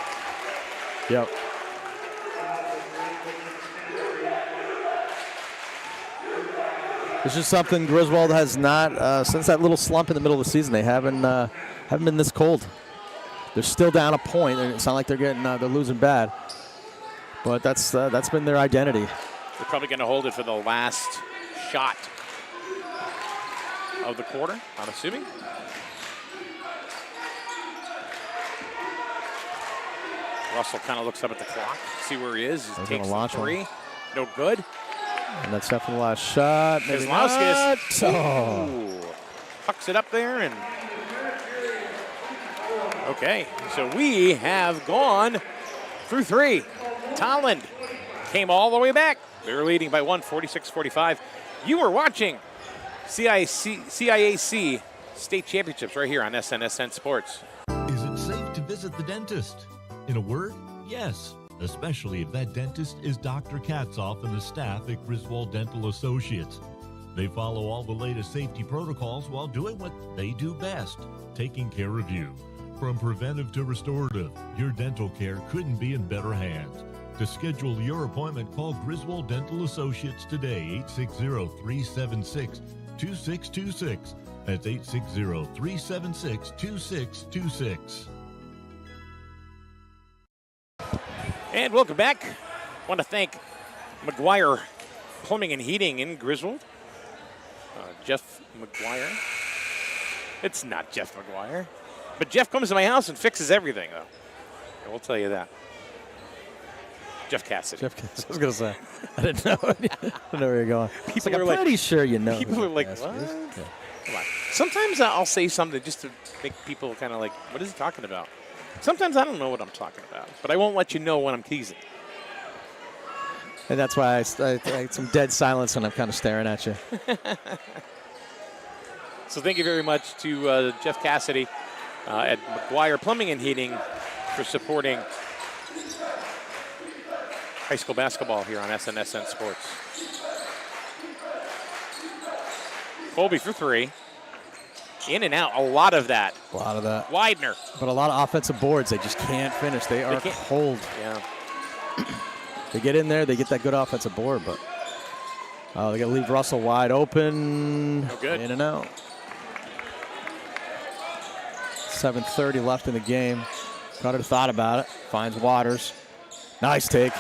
Yep. This is something Griswold has not since that little slump in the middle of the season. They haven't been this cold. They're still down a point, and it's not like they're losing bad. But that's been their identity. They're probably going to hold it for the last shot of the quarter, I'm assuming. Russell kind of looks up at the clock, see where he is. He takes the 3. No good. And that's definitely the last shot. Keselowski. Oh. Pucks it up there and. Okay, so we have gone through 3. Tolland came all the way back. They were leading by 1, 46-45. You were watching CIAC State Championships right here on SNSN Sports. Is it safe to visit the dentist? In a word, yes, especially if that dentist is Dr. Katzoff and the staff at Griswold Dental Associates. They follow all the latest safety protocols while doing what they do best, taking care of you. From preventive to restorative, your dental care couldn't be in better hands. To schedule your appointment, call Griswold Dental Associates today, 860-376-2626. That's 860-376-2626. And welcome back. I want to thank McGuire Plumbing and Heating in Griswold. Jeff McGuire. It's not Jeff McGuire. But Jeff comes to my house and fixes everything, though. I will tell you that. Jeff Cassidy. Jeff Cassidy. I was going to say. I didn't know. I didn't know where you're going. People I'm pretty sure you know. People are like, what? Yeah. Come on. Sometimes I'll say something just to make people kind of like, what is he talking about? Sometimes I don't know what I'm talking about, but I won't let you know when I'm teasing. And that's why I some dead silence when I'm kind of staring at you. So thank you very much to Jeff Cassidy at McGuire Plumbing and Heating for supporting high school basketball here on SNSN Sports. Colby for three. In and out, a lot of that. A lot of that. Widener. But a lot of offensive boards, they just can't finish. They are cold. Yeah. They get in there, they get that good offensive board, but they got to leave Russell wide open. No good. In and out. 7:30 left in the game. Cutter thought about it. Finds Waters. Nice take.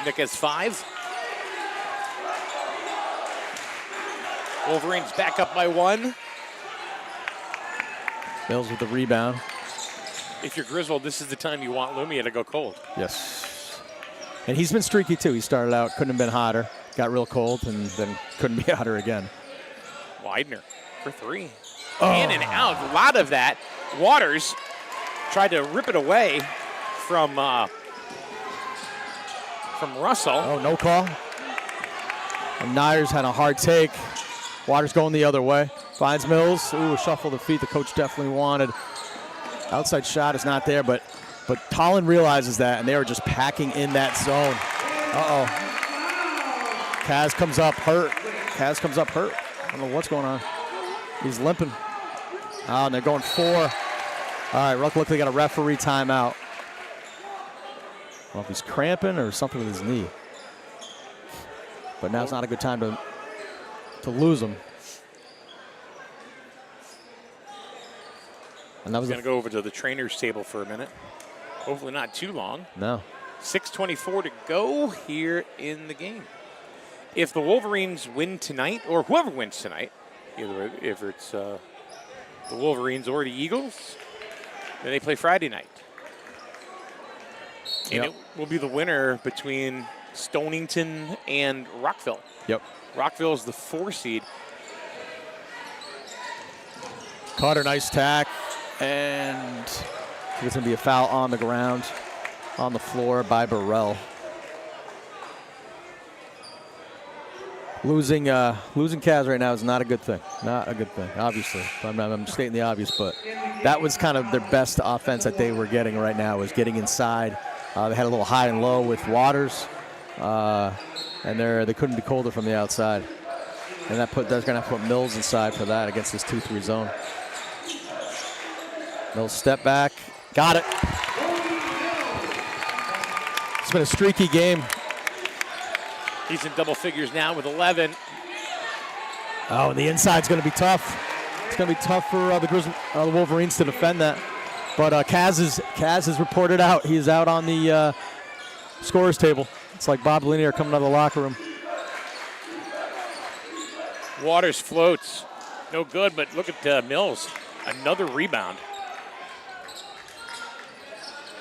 Nick has 5. Wolverines back up by 1. Mills with the rebound. If you're Griswold, this is the time you want Lumia to go cold. Yes. And he's been streaky too. He started out, couldn't have been hotter, got real cold, and then couldn't be hotter again. Widener for 3. In and out, a lot of that. Waters tried to rip it away from Russell. Oh, no call. And Nyers had a hard take. Waters going the other way. Finds Mills. Ooh, a shuffle of the feet the coach definitely wanted. Outside shot is not there, but Tolland realizes that, and they are just packing in that zone. Uh-oh. Kaz comes up hurt. I don't know what's going on. He's limping. Oh, and they're going 4. All right, look, they got a referee timeout. I don't know if he's cramping or something with his knee. But now's not a good time to lose him. And that was going to go over to the trainer's table for a minute. Hopefully not too long. No. 6:24 to go here in the game. If the Wolverines win tonight, or whoever wins tonight, either if it's the Wolverines or the Eagles, then they play Friday night. And it will be the winner between Stonington and Rockville. Yep. Rockville is the 4 seed. Carter, nice tack. And there's going to be a foul on the ground, on the floor by Burrell. Losing Kaz right now is not a good thing. Not a good thing, obviously. I'm stating the obvious, but that was kind of their best offense that they were getting right now, was getting inside. They had a little high and low with Waters, and they couldn't be colder from the outside. And that's going to have to put Mills inside for that against this 2-3 zone. Mills step back, got it. It's been a streaky game. He's in double figures now with 11. Oh, and the inside's going to be tough. It's going to be tough for the Wolverines to defend that. But Kaz is reported out. He's out on the scorer's table. It's like Bob Lanier coming out of the locker room. Waters floats. No good, but look at Mills. Another rebound.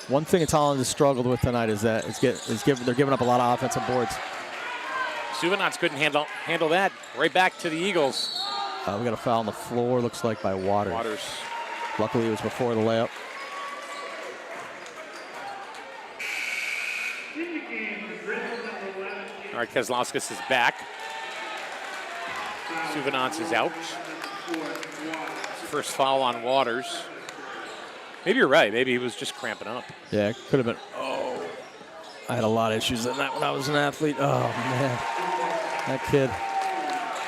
One thing Tolland has struggled with tonight is that they're giving up a lot of offensive boards. Suvanats couldn't handle that. Right back to the Eagles. We got a foul on the floor, looks like by Waters. Luckily, it was before the layup. All right, Keselowskis is back. Suvanats is out. First foul on Waters. Maybe you're right. Maybe he was just cramping up. Yeah, it could have been. Oh, I had a lot of issues in that when I was an athlete. Oh, man. That kid.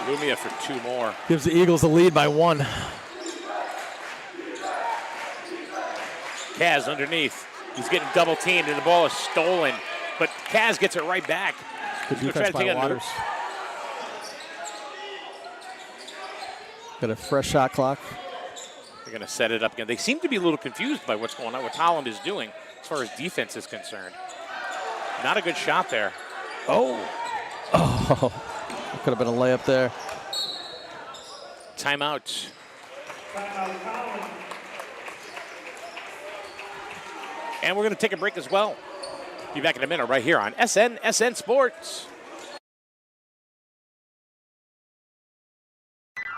Lumia for 2 more. Gives the Eagles the lead by 1. Kaz underneath. He's getting double teamed and the ball is stolen. But Kaz gets it right back. Good defense by Waters. Got a fresh shot clock. They're going to set it up again. They seem to be a little confused by what's going on, what Tolland is doing as far as defense is concerned. Not a good shot there. Oh, that could have been a layup there. Timeout. And we're going to take a break as well. Be back in a minute right here on SN Sports.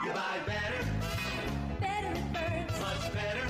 You buy better. Better it burns. Much better.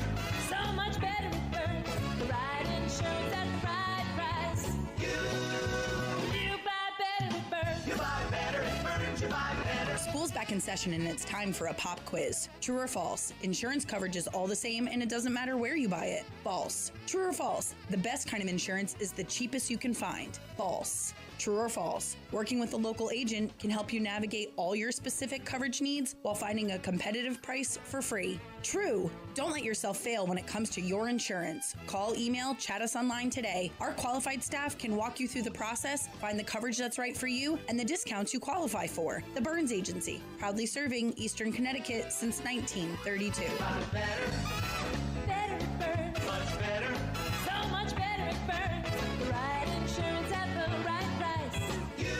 So much better it burns. The right insurance at the right price. You buy better it burns. You buy better it burns. You buy better. School's back in session and it's time for a pop quiz. True or false? Insurance coverage is all the same and it doesn't matter where you buy it. False. True or false? The best kind of insurance is the cheapest you can find. False. True or false? Working with a local agent can help you navigate all your specific coverage needs while finding a competitive price for free. True. Don't let yourself fail when it comes to your insurance. Call, email, chat us online today. Our qualified staff can walk you through the process, find the coverage that's right for you, and the discounts you qualify for. The Burns Agency, proudly serving Eastern Connecticut since 1932. Better it burns. Much better. So much better it burns. The right insurance at the right price. You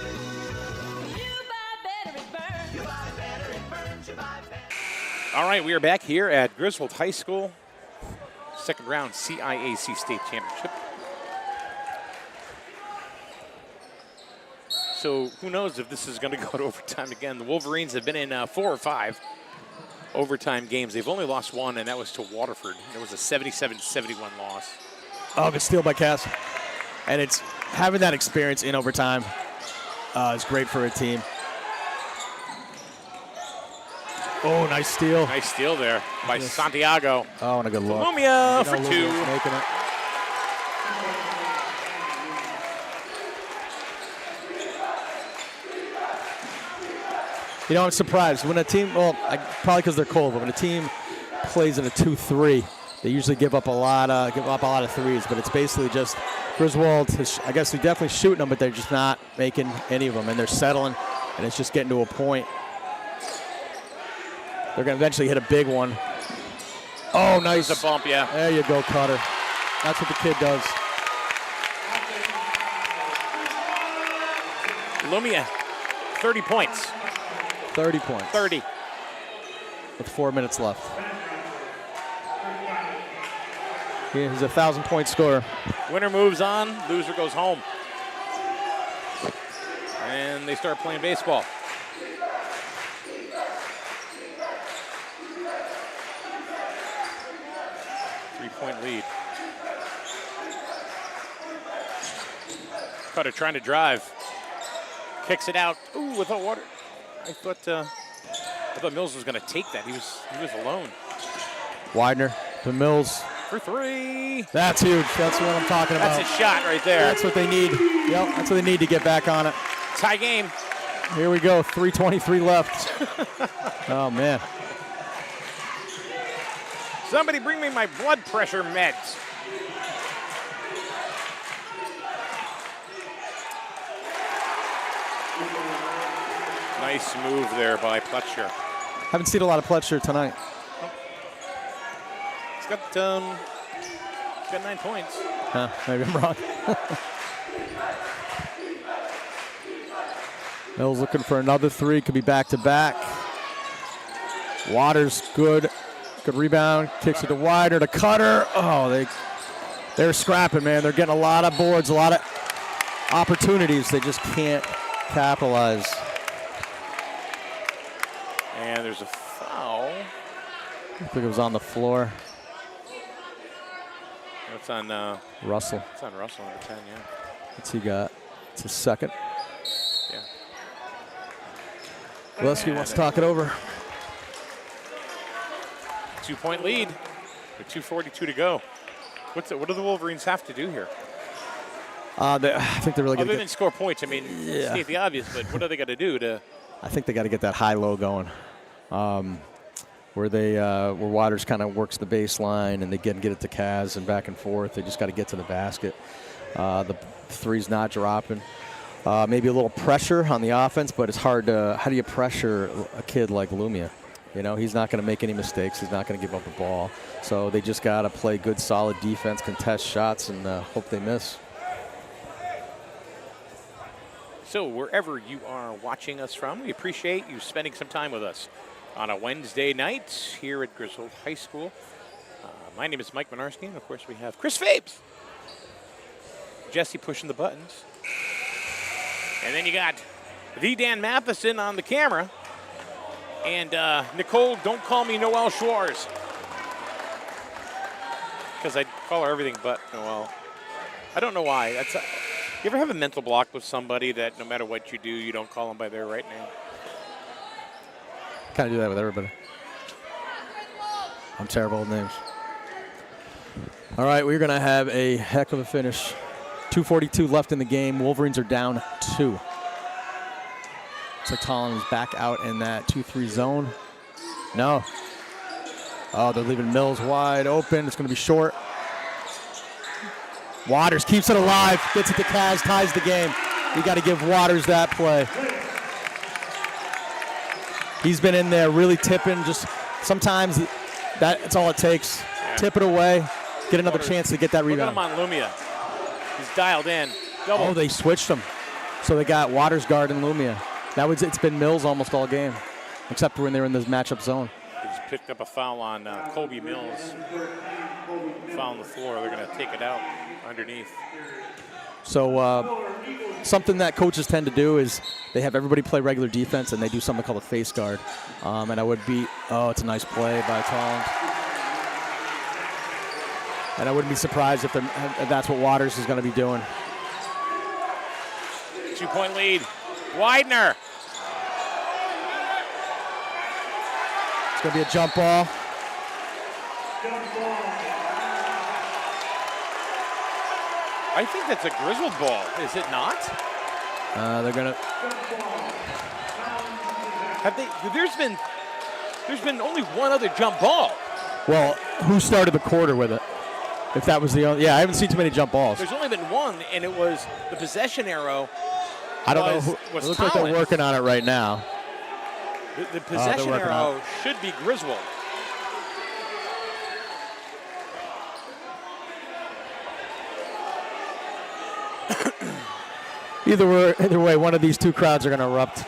buy better it burns. You buy better it burns. You buy better. All right, we are back here at Griswold High School. Second round CIAC State Championship. So who knows if this is going to go to overtime again. The Wolverines have been in 4 or 5 overtime games. They've only lost one, and that was to Waterford. It was a 77-71 loss. Oh, good steal by Cass. And it's having that experience in overtime is great for a team. Oh, nice steal. Nice steal there by Santiago. Oh, and a good look. Lumia for 2. Making it. You know, I'm surprised when a team, well, probably because they're cold, but when a team plays in a 2-3, they usually give up a lot of threes. But it's basically just Griswold. I guess they're definitely shooting them, but they're just not making any of them, and they're settling, and it's just getting to a point. They're going to eventually hit a big one. Oh, nice. There's a bump, yeah. There you go, Cutter. That's what the kid does. Lumia, 30 points. 30 points. 30. With 4 minutes left. He's a 1,000-point scorer. Winner moves on, loser goes home. And they start playing baseball. Three-point lead. Cutter trying to drive. Kicks it out. Ooh, without water. I thought Mills was going to take that. He was alone. Widener to Mills. For 3. That's huge. That's what I'm talking about. That's a shot right there. That's what they need. Yep, that's what they need to get back on it. Tie game. Here we go. 3:23 left. Oh, man. Somebody bring me my blood pressure meds. Nice move there by Pletcher. Haven't seen a lot of Pletcher tonight. He's got 9 points. Maybe I'm wrong. Mills looking for another 3. Could be back-to-back. Waters, good. Good rebound. Kicks it to Widener to Cutter. Oh, they're scrapping, man. They're getting a lot of boards, a lot of opportunities. They just can't capitalize. And there's a foul. I think it was on the floor. It's on Russell. It's on Russell, number 10, yeah. What's he got? It's his second. Yeah. Gillespie wants to talk it over. 2-point lead with 2:42 to go. What do the Wolverines have to do here? I think they're really going to Other than score points, I mean, state the obvious, but what do they got to do to? I think they got to get that high-low going. where where Waters kind of works the baseline and they get it to Kaz and back and forth. They just got to get to the basket. The three's not dropping. Maybe a little pressure on the offense, but it's hard to. How do you pressure a kid like Lumia? You know, he's not going to make any mistakes. He's not going to give up a ball. So they just got to play good, solid defense, contest shots, and hope they miss. So wherever you are watching us from, we appreciate you spending some time with us on a Wednesday night here at Griswold High School. My name is Mike Minarski, and of course we have Chris Fapes. Jesse pushing the buttons. And then you got the Dan Matheson on the camera. And Nicole, don't call me Noelle Schwartz. Because I call her everything but Noelle. I don't know why. You ever have a mental block with somebody that no matter what you do, you don't call them by their right name? Kind of do that with everybody. I'm terrible with names. All right, we're going to have a heck of a finish. 2:42 left in the game. Wolverines are down 2. Looks like Tolland is back out in that 2-3 zone. No. Oh, they're leaving Mills wide open. It's going to be short. Waters keeps it alive, gets it to Kaz, ties the game. You got to give Waters that play. He's been in there really tipping. Just sometimes that's all it takes. Yeah. Tip it away, get another chance to get that rebound. Look at him on Lumia. He's dialed in. Double. Oh, they switched him. So they got Waters guard and Lumia. It's been Mills almost all game, except when they're in this matchup zone. They just picked up a foul on Kobe Mills. Foul on the floor. They're going to take it out underneath. So something that coaches tend to do is they have everybody play regular defense and they do something called a face guard. And I would be, it's a nice play by Tolland. And I wouldn't be surprised if that's what Waters is going to be doing. 2-point lead. Widener. It's going to be a jump ball. I think that's a Griswold ball, is it not? They're going to. There's been only one other jump ball. Well, who started the quarter with it? If that was the only, I haven't seen too many jump balls. There's only been one, and it was the possession arrow. I don't know. It looks like they're working on it right now. The possession arrow should be Griswold. Either way, one of these two crowds are going to erupt.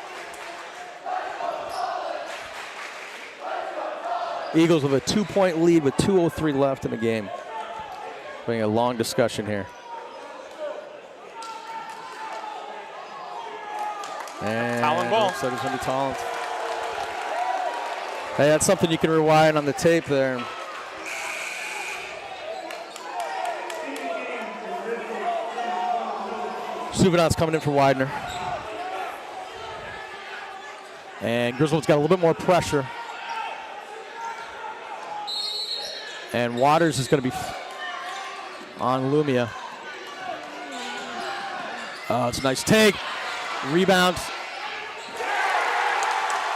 Eagles with a 2-point lead with 2:03 left in the game. Having a long discussion here. And Tolland ball. looks like it's going to be Tolland. Hey, that's something you can rewind on the tape there. Suvanant's coming in for Widener. And Griswold's got a little bit more pressure. And Waters is going to be on Lumia. Oh, it's a nice take. Rebound.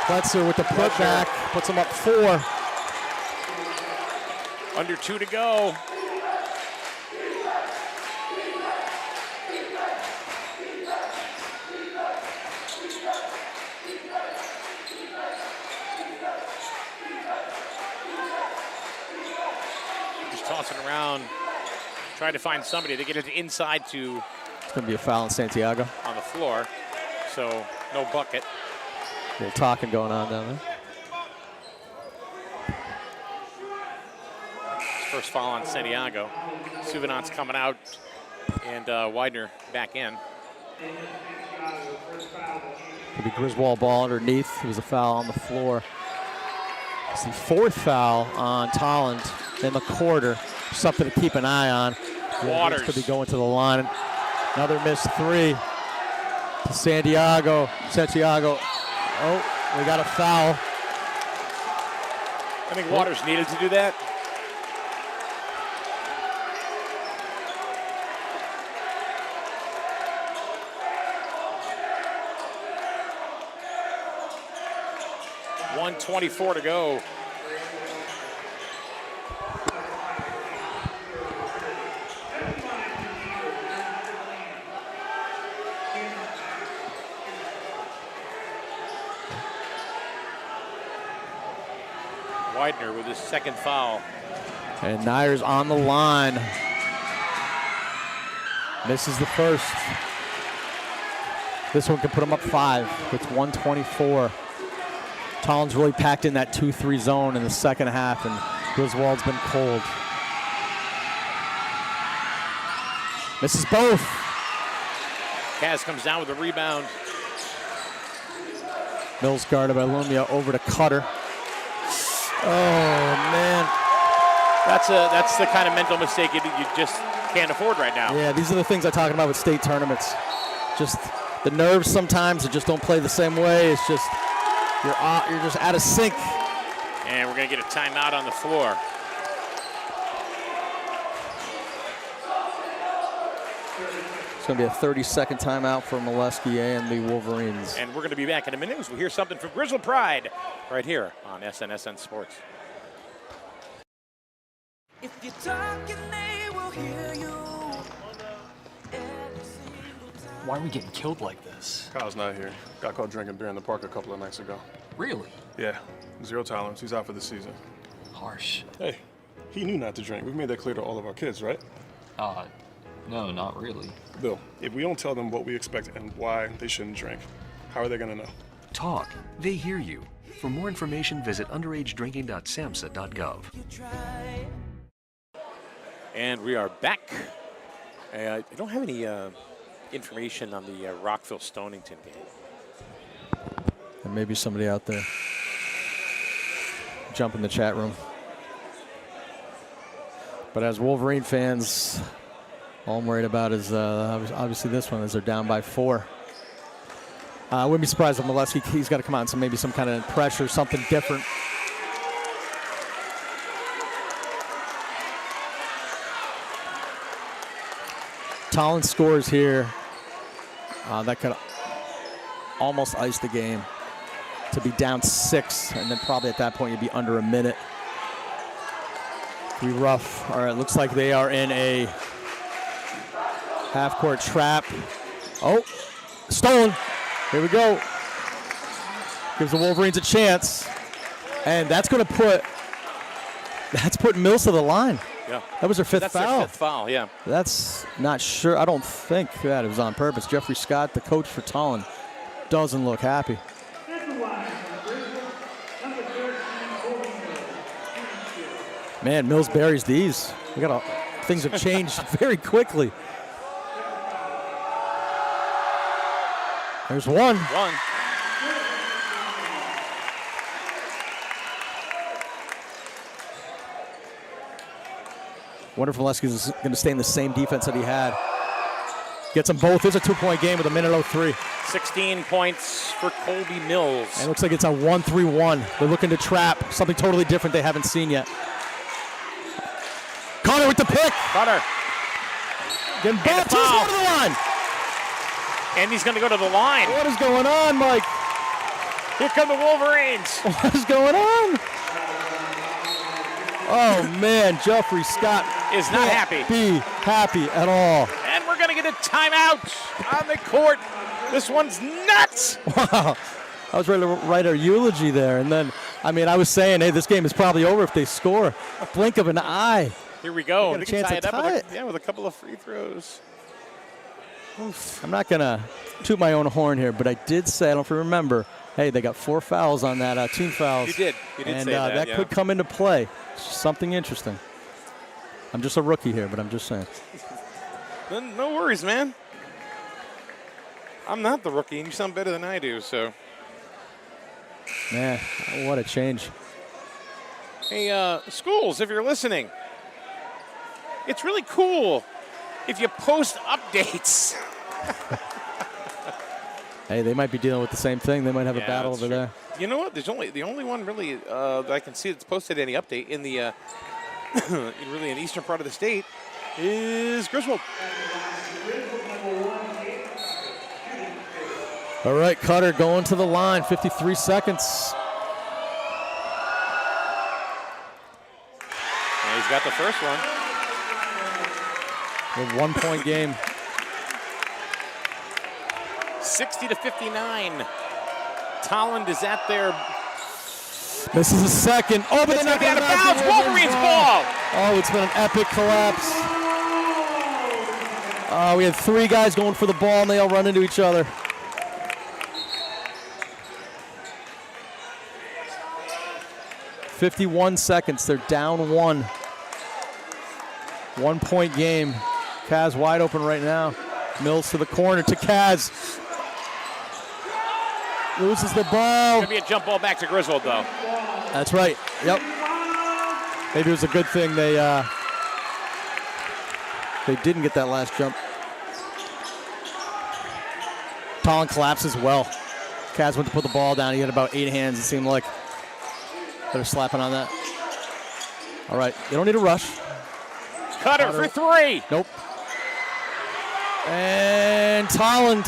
Pletzer with the putback. Puts him up 4. Under 2 to go. Just tossing around. Trying to find somebody to get it inside to. It's going to be a foul on Santiago. On the floor. So no bucket. A little talking going on down there. First foul on Santiago. Suvanant's coming out, and Widener back in. Could be Griswold ball underneath. It was a foul on the floor. It's the 4th foul on Tolland in the quarter. Something to keep an eye on. Waters could be going to the line. Another missed 3 to Santiago. Oh, we got a foul. I think Waters needed to do that. .124 to go. partner with his second foul. And Nyers on the line. Misses the first. This one could put him up 5. It's 124. Tolland's really packed in that 2-3 zone in the second half, and Griswold's been cold. Misses both. Kaz comes down with a rebound. Mills guarded by Lumia over to Cutter. Oh, man. That's the kind of mental mistake you just can't afford right now. Yeah, these are the things I talk about with state tournaments. Just the nerves sometimes, that just don't play the same way. It's just, you're just out of sync. And we're going to get a timeout on the floor. It's going to be a 30-second timeout for Molesky and the Wolverines. And we're going to be back in a minute as we hear something from Griswold Pride right here on SNSN Sports. If you're talking, they will hear you. Why are we getting killed like this? Kyle's not here. Got caught drinking beer in the park a couple of nights ago. Really? Yeah, 0 tolerance. He's out for the season. Harsh. Hey, he knew not to drink. We've made that clear to all of our kids, right? No, not really. Bill, if we don't tell them what we expect and why they shouldn't drink, how are they gonna know? Talk. They hear you. For more information, visit underagedrinking.samhsa.gov. And we are back. I don't have any information on the Rockville-Stonington game. And maybe somebody out there jump in the chat room. But as Wolverine fans, all I'm worried about is obviously this one, as they're down by 4. I wouldn't be surprised if Molesky, he's got to come out and maybe some kind of pressure, something different. Tolland scores here. That could almost ice the game. To be down 6, and then probably at that point you'd be under a minute. Be rough. All right, looks like they are in a half-court trap. Oh, stolen. Here we go. Gives the Wolverines a chance. And that's going to put Mills to the line. Yeah. That was her 5th That's foul. their 5th foul, yeah. That's not sure. I don't think that it was on purpose. Jeffrey Scott, the coach for Tolland, doesn't look happy. Man, Mills buries these. Things have changed very quickly. There's one. Wonder if Molesky is going to stay in the same defense that he had. Gets them both. It's a 2-point game with 1:03. 16 points for Colby Mills. And it looks like it's a 1-3-1. They're looking to trap something totally different they haven't seen yet. Connor with the pick. Cutter. Getting back to the line. And he's going to go to the line. What is going on, Mike? Here come the Wolverines. What is going on? Oh, man, Jeffrey Scott is not happy. Be happy at all. And we're going to get a timeout on the court. This one's nuts. Wow. I was ready to write a eulogy there. And then, I was saying, hey, this game is probably over if they score. A blink of an eye. Here we go. They got a chance to tie it. With a couple of free throws. Oof. I'm not going to toot my own horn here, but I did say, I don't know if you remember, hey, they got 4 fouls on that, team fouls. You did and, say that, that could come into play. Something interesting. I'm just a rookie here, but I'm just saying. No worries, man. I'm not the rookie, and you sound better than I do, so. Man, what a change. Hey, schools, if you're listening, it's really cool if you post updates. Hey, they might be dealing with the same thing. They might have a battle over true. there. You know what? There's the only one really that I can see that's posted any update in the really in the eastern part of the state is Griswold. All right, Cutter going to the line. 53 seconds. And he's got the first one. A 1-point game. 60-59. Tolland is at their Misses a second. Over the It's gonna net. be out of bounds. Wolverines ball. Oh, it's been an epic collapse. We had 3 guys going for the ball, and they all run into each other. .51 seconds. They're down 1. 1-point game. Kaz wide open right now. Mills to the corner to Kaz. Loses the ball. Gonna be a jump ball back to Griswold, though. That's right. Yep. Maybe it was a good thing they didn't get that last jump. Tolland collapses well. Kaz went to put the ball down. He had about 8 hands, it seemed like. They're slapping on that. All right, they don't need a rush. Cutter for 3. Nope. And Tolland,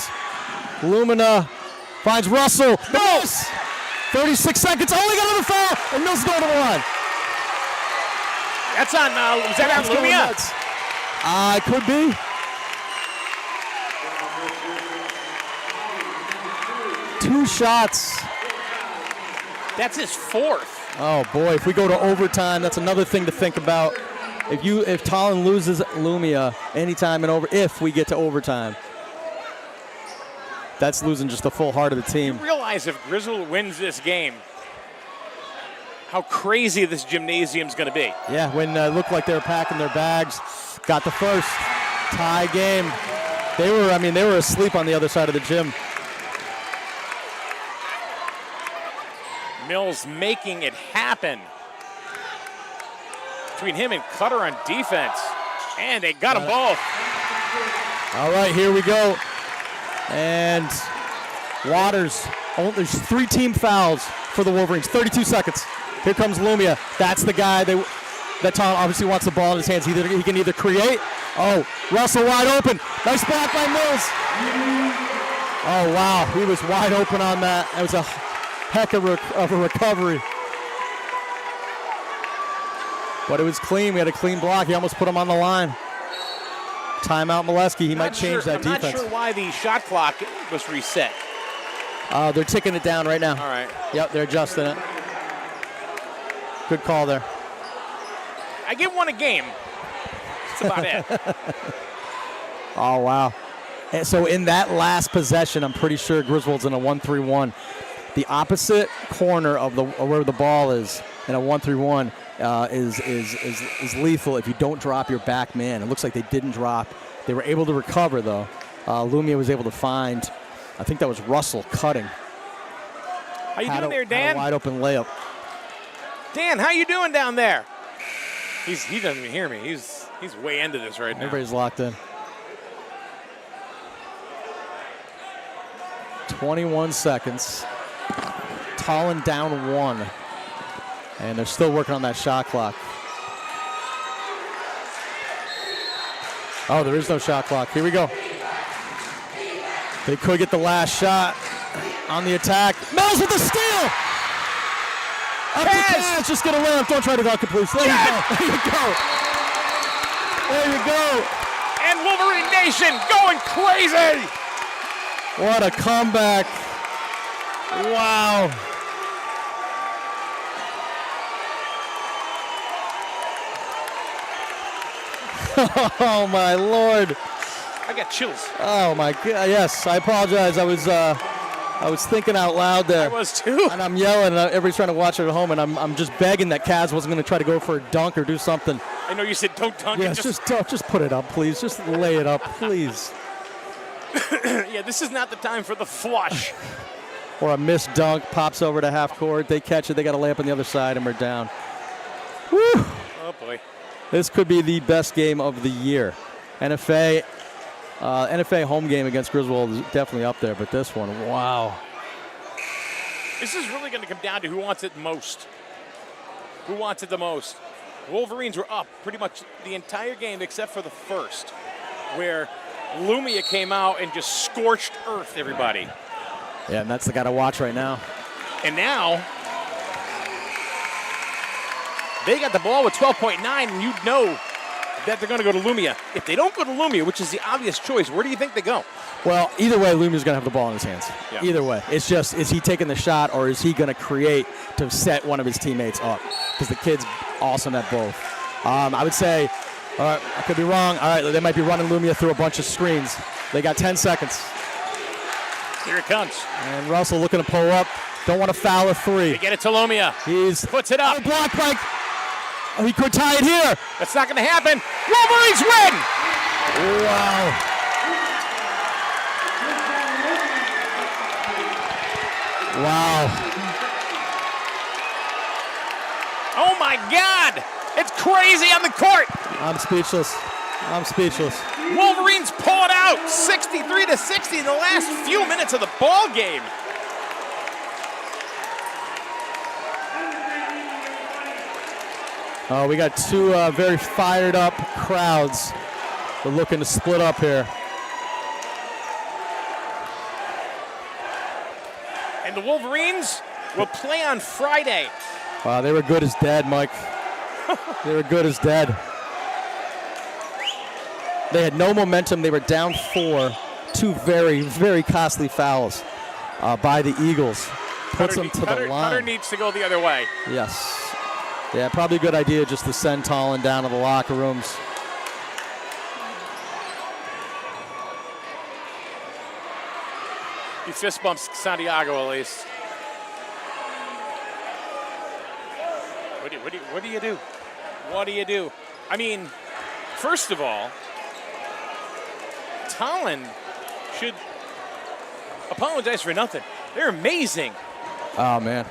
Lumina finds Russell. Mills! 36 seconds. Oh, they got another foul. And Mills is going to the line. That's on, was that on Lumia? It could be. Two shots. That's his 4th. Oh boy, if we go to overtime, that's another thing to think about. If Tolland loses Lumia anytime if we get to overtime, that's losing just the full heart of the team. You realize if Griswold wins this game, how crazy this gymnasium's going to be. Yeah, when it looked like they were packing their bags, got the first tie game. They were asleep on the other side of the gym. Mills making it happen. Between him and Cutter on defense. And they got them both. All right, here we go. And Waters, there's 3 team fouls for the Wolverines, 32 seconds. Here comes Lumia. That's the guy that Tolland obviously wants the ball in his hands. He can either create. Oh, Russell wide open. Nice block by Mills. Oh, wow, he was wide open on that. That was a heck of a recovery. But it was clean. We had a clean block. He almost put him on the line. Timeout Molesky. He might change that defense. I'm not sure why the shot clock was reset. They're ticking it down right now. All right. Yep, they're adjusting it. Good call there. I give 1 a game. That's about it. Oh, wow. And so in that last possession, I'm pretty sure Griswold's in a 1-3-1. The opposite corner of where the ball is in a 1-3-1 is lethal if you don't drop your back man. It looks like they didn't drop. They were able to recover, though. Lumia was able to find, I think that was Russell cutting. How you doing there, Dan? Had a wide open layup. Dan, how you doing down there? He doesn't even hear me. He's way into this right now. Everybody's locked in. 21 seconds. Tolland down 1. And they're still working on that shot clock. Oh, there is no shot clock. Here we go. They could get the last shot on the attack. Mills with the steal! Up to Kaz. Just get around. Don't try to dunk it, please. There you go. There you go. There you go. And Wolverine Nation going crazy. What a comeback. Wow. Oh, my Lord. I got chills. Oh, my God. Yes, I apologize. I was thinking out loud there. I was too. And I'm yelling, and everybody's trying to watch it at home, and I'm just begging that Kaz wasn't going to try to go for a dunk or do something. I know you said don't dunk. Yes, just put it up, please. Just lay it up, please. Yeah, this is not the time for the flush. Or a missed dunk, pops over to half court. They catch it. They got a layup on the other side, and we're down. Woo! Oh, boy. This could be the best game of the year. NFA home game against Griswold is definitely up there, but this one, wow. This is really going to come down to who wants it most. Who wants it the most? Wolverines were up pretty much the entire game except for the first, where Lumia came out and just scorched earth everybody. Yeah, and that's the guy to watch right now. And now, they got the ball with 12.9, and you know that they're going to go to Lumia. If they don't go to Lumia, which is the obvious choice, where do you think they go? Well, either way, Lumia's going to have the ball in his hands. Yeah. Either way. It's just, is he taking the shot or is he going to create to set one of his teammates up? Because the kid's awesome at both. I would say, I could be wrong. All right, they might be running Lumia through a bunch of screens. They got 10 seconds. Here it comes. And Russell looking to pull up. Don't want to foul a three. They get it to Lumia. He's puts it up. Block break. Oh, he could tie it here. That's not going to happen. Wolverines win. Wow. Wow. Oh my God. It's crazy on the court. I'm speechless. I'm speechless. Wolverines pull it out 63-60 in the last few minutes of the ball game. We got two very fired up crowds. We're looking to split up here. And the Wolverines will play on Friday. Wow, they were good as dead, Mike. They were good as dead. They had no momentum. They were down 4. Two very, very costly fouls by the Eagles. Puts them to the line. Cutter needs to go the other way. Yes. Yeah, probably a good idea just to send Tolland down to the locker rooms. He fist bumps Santiago at least. What do you do? What do you do? I mean, first of all, Tolland should apologize for nothing. They're amazing. Oh, man.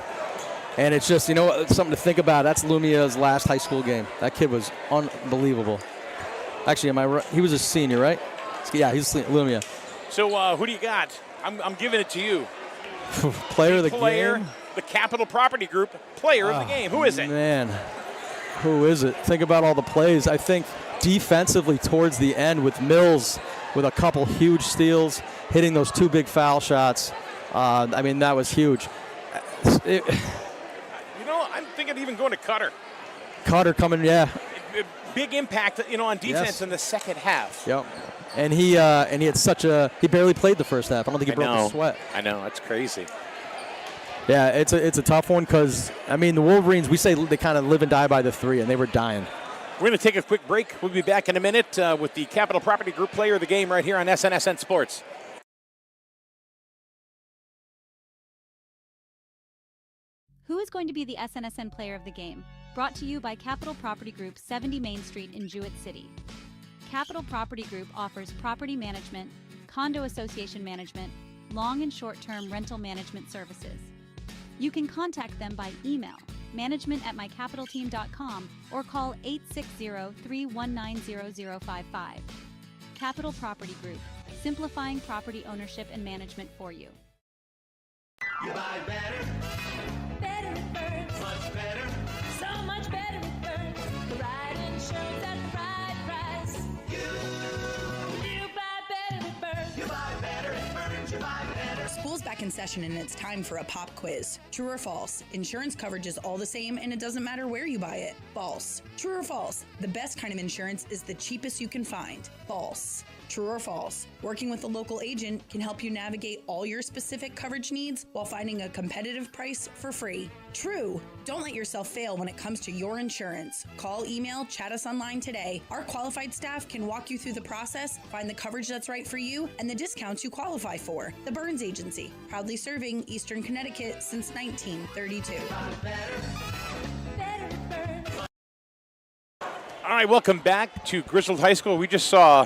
And it's just, you know, it's something to think about. That's Lumia's last high school game. That kid was unbelievable. Actually, am I right? He was a senior, right? Yeah, he's Lumia. So who do you got? I'm giving it to you. Player of the game? The Capital Property Group player of the game. Who is it? Man, who is it? Think about all the plays. I think defensively towards the end with Mills with a couple huge steals, hitting those 2 big foul shots. I mean, that was huge. I'm thinking even going to Cutter. Cutter coming, yeah. Big impact, on defense in the second half. Yep. And he had he barely played the first half. I don't think he broke a sweat. I know, that's crazy. Yeah, it's a tough one because, I mean, the Wolverines, we say they kind of live and die by the 3, and they were dying. We're going to take a quick break. We'll be back in a minute with the Capital Property Group player of the game right here on SNSN Sports. Who is going to be the SNSN player of the game? Brought to you by Capital Property Group, 70 Main Street in Jewett City. Capital Property Group offers property management, condo association management, long and short-term rental management services. You can contact them by email, management@mycapitalteam.com, or call 860-319-0055. Capital Property Group, simplifying property ownership and management for you. You buy better. Better it burns. Much better. So much better it burns. The right insurance at the right price. You buy better it burns. You buy better it burns. You buy better. School's back in session and it's time for a pop quiz. True or false? Insurance coverage is all the same and it doesn't matter where you buy it. False. True or false? The best kind of insurance is the cheapest you can find. False. True or false? Working with a local agent can help you navigate all your specific coverage needs while finding a competitive price for free. True. Don't let yourself fail when it comes to your insurance. Call, email, chat us online today. Our qualified staff can walk you through the process, find the coverage that's right for you, and the discounts you qualify for. The Burns Agency, proudly serving Eastern Connecticut since 1932. All right, welcome back to Griswold High School. We just saw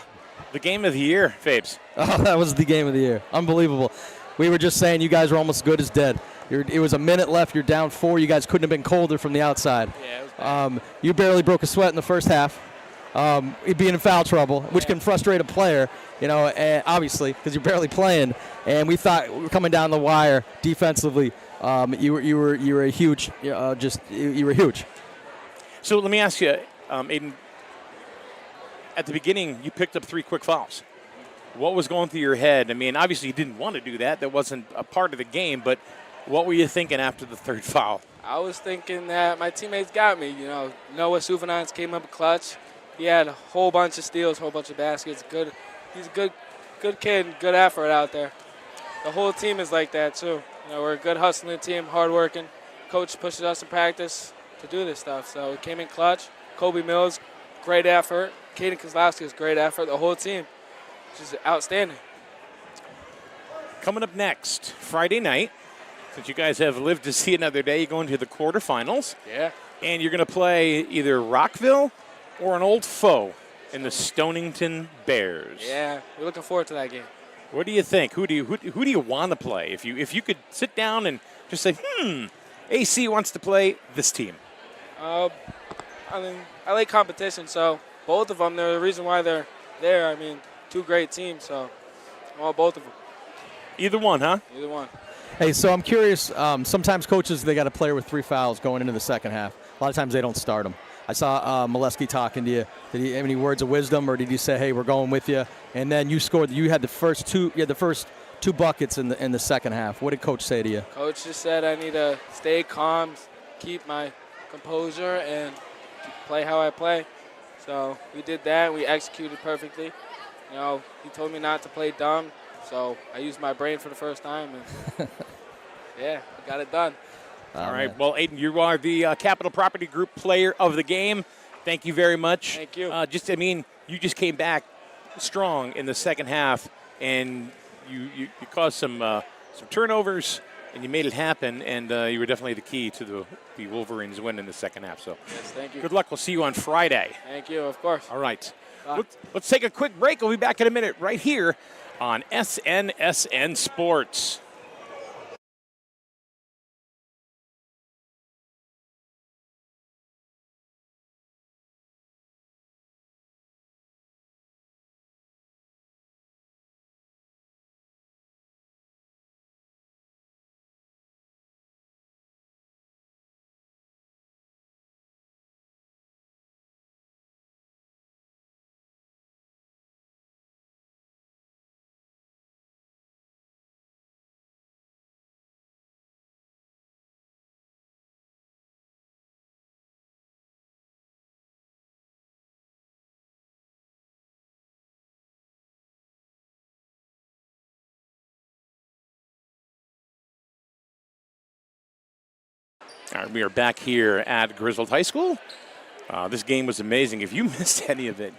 the game of the year, Fabes. Oh, that was the game of the year. Unbelievable. We were just saying you guys were almost good as dead. It was a minute left. You're down 4. You guys couldn't have been colder from the outside. Yeah, it was bad. You barely broke a sweat in the first half. Being in foul trouble, which can frustrate a player, and obviously, because you're barely playing. And we thought we were coming down the wire defensively. You were a huge, you were huge. So let me ask you, Aiden, at the beginning, you picked up 3 quick fouls. What was going through your head? I mean, obviously you didn't want to do that. That wasn't a part of the game, but what were you thinking after the 3rd foul? I was thinking that my teammates got me. Noah Suvanance came up clutch. He had a whole bunch of steals, whole bunch of baskets. Good. He's a good kid, good effort out there. The whole team is like that too. We're a good hustling team, hardworking. Coach pushes us in practice to do this stuff. So we came in clutch. Kobe Mills, great effort. Caden Kozlowski's great effort. The whole team, just outstanding. Coming up next, Friday night, since you guys have lived to see another day, you're going to the quarterfinals. Yeah. And you're going to play either Rockville or an old foe in the Stonington Bears. Yeah, we're looking forward to that game. What do you think? Who do you want to play? If you could sit down and just say, AC wants to play this team. I like competition, so both of them, they're the reason why they're there. I mean, two great teams, so I want both of them. Either one, huh? Either one. Hey, so I'm curious, sometimes coaches, they got a player with 3 fouls going into the second half. A lot of times they don't start them. I saw Molesky talking to you. Did he have any words of wisdom, or did he say, hey, we're going with you? And then you scored. You had the first two buckets in the second half. What did Coach say to you? Coach just said I need to stay calm, keep my composure, and play how I play. So we did that. We executed perfectly. He told me not to play dumb, so I used my brain for the first time, and yeah, we got it done. All right. Well, Aiden, you are the Capital Property Group Player of the Game. Thank you very much. Thank you. You just came back strong in the second half, and you caused some turnovers, and you made it happen, and you were definitely the key to the Wolverines win in the second half. So, yes, thank you. Good luck. We'll see you on Friday. Thank you, of course. All right. Let's take a quick break. We'll be back in a minute right here on SNSN Sports. All right, we are back here at Griswold High School. This game was amazing. If you missed any of it,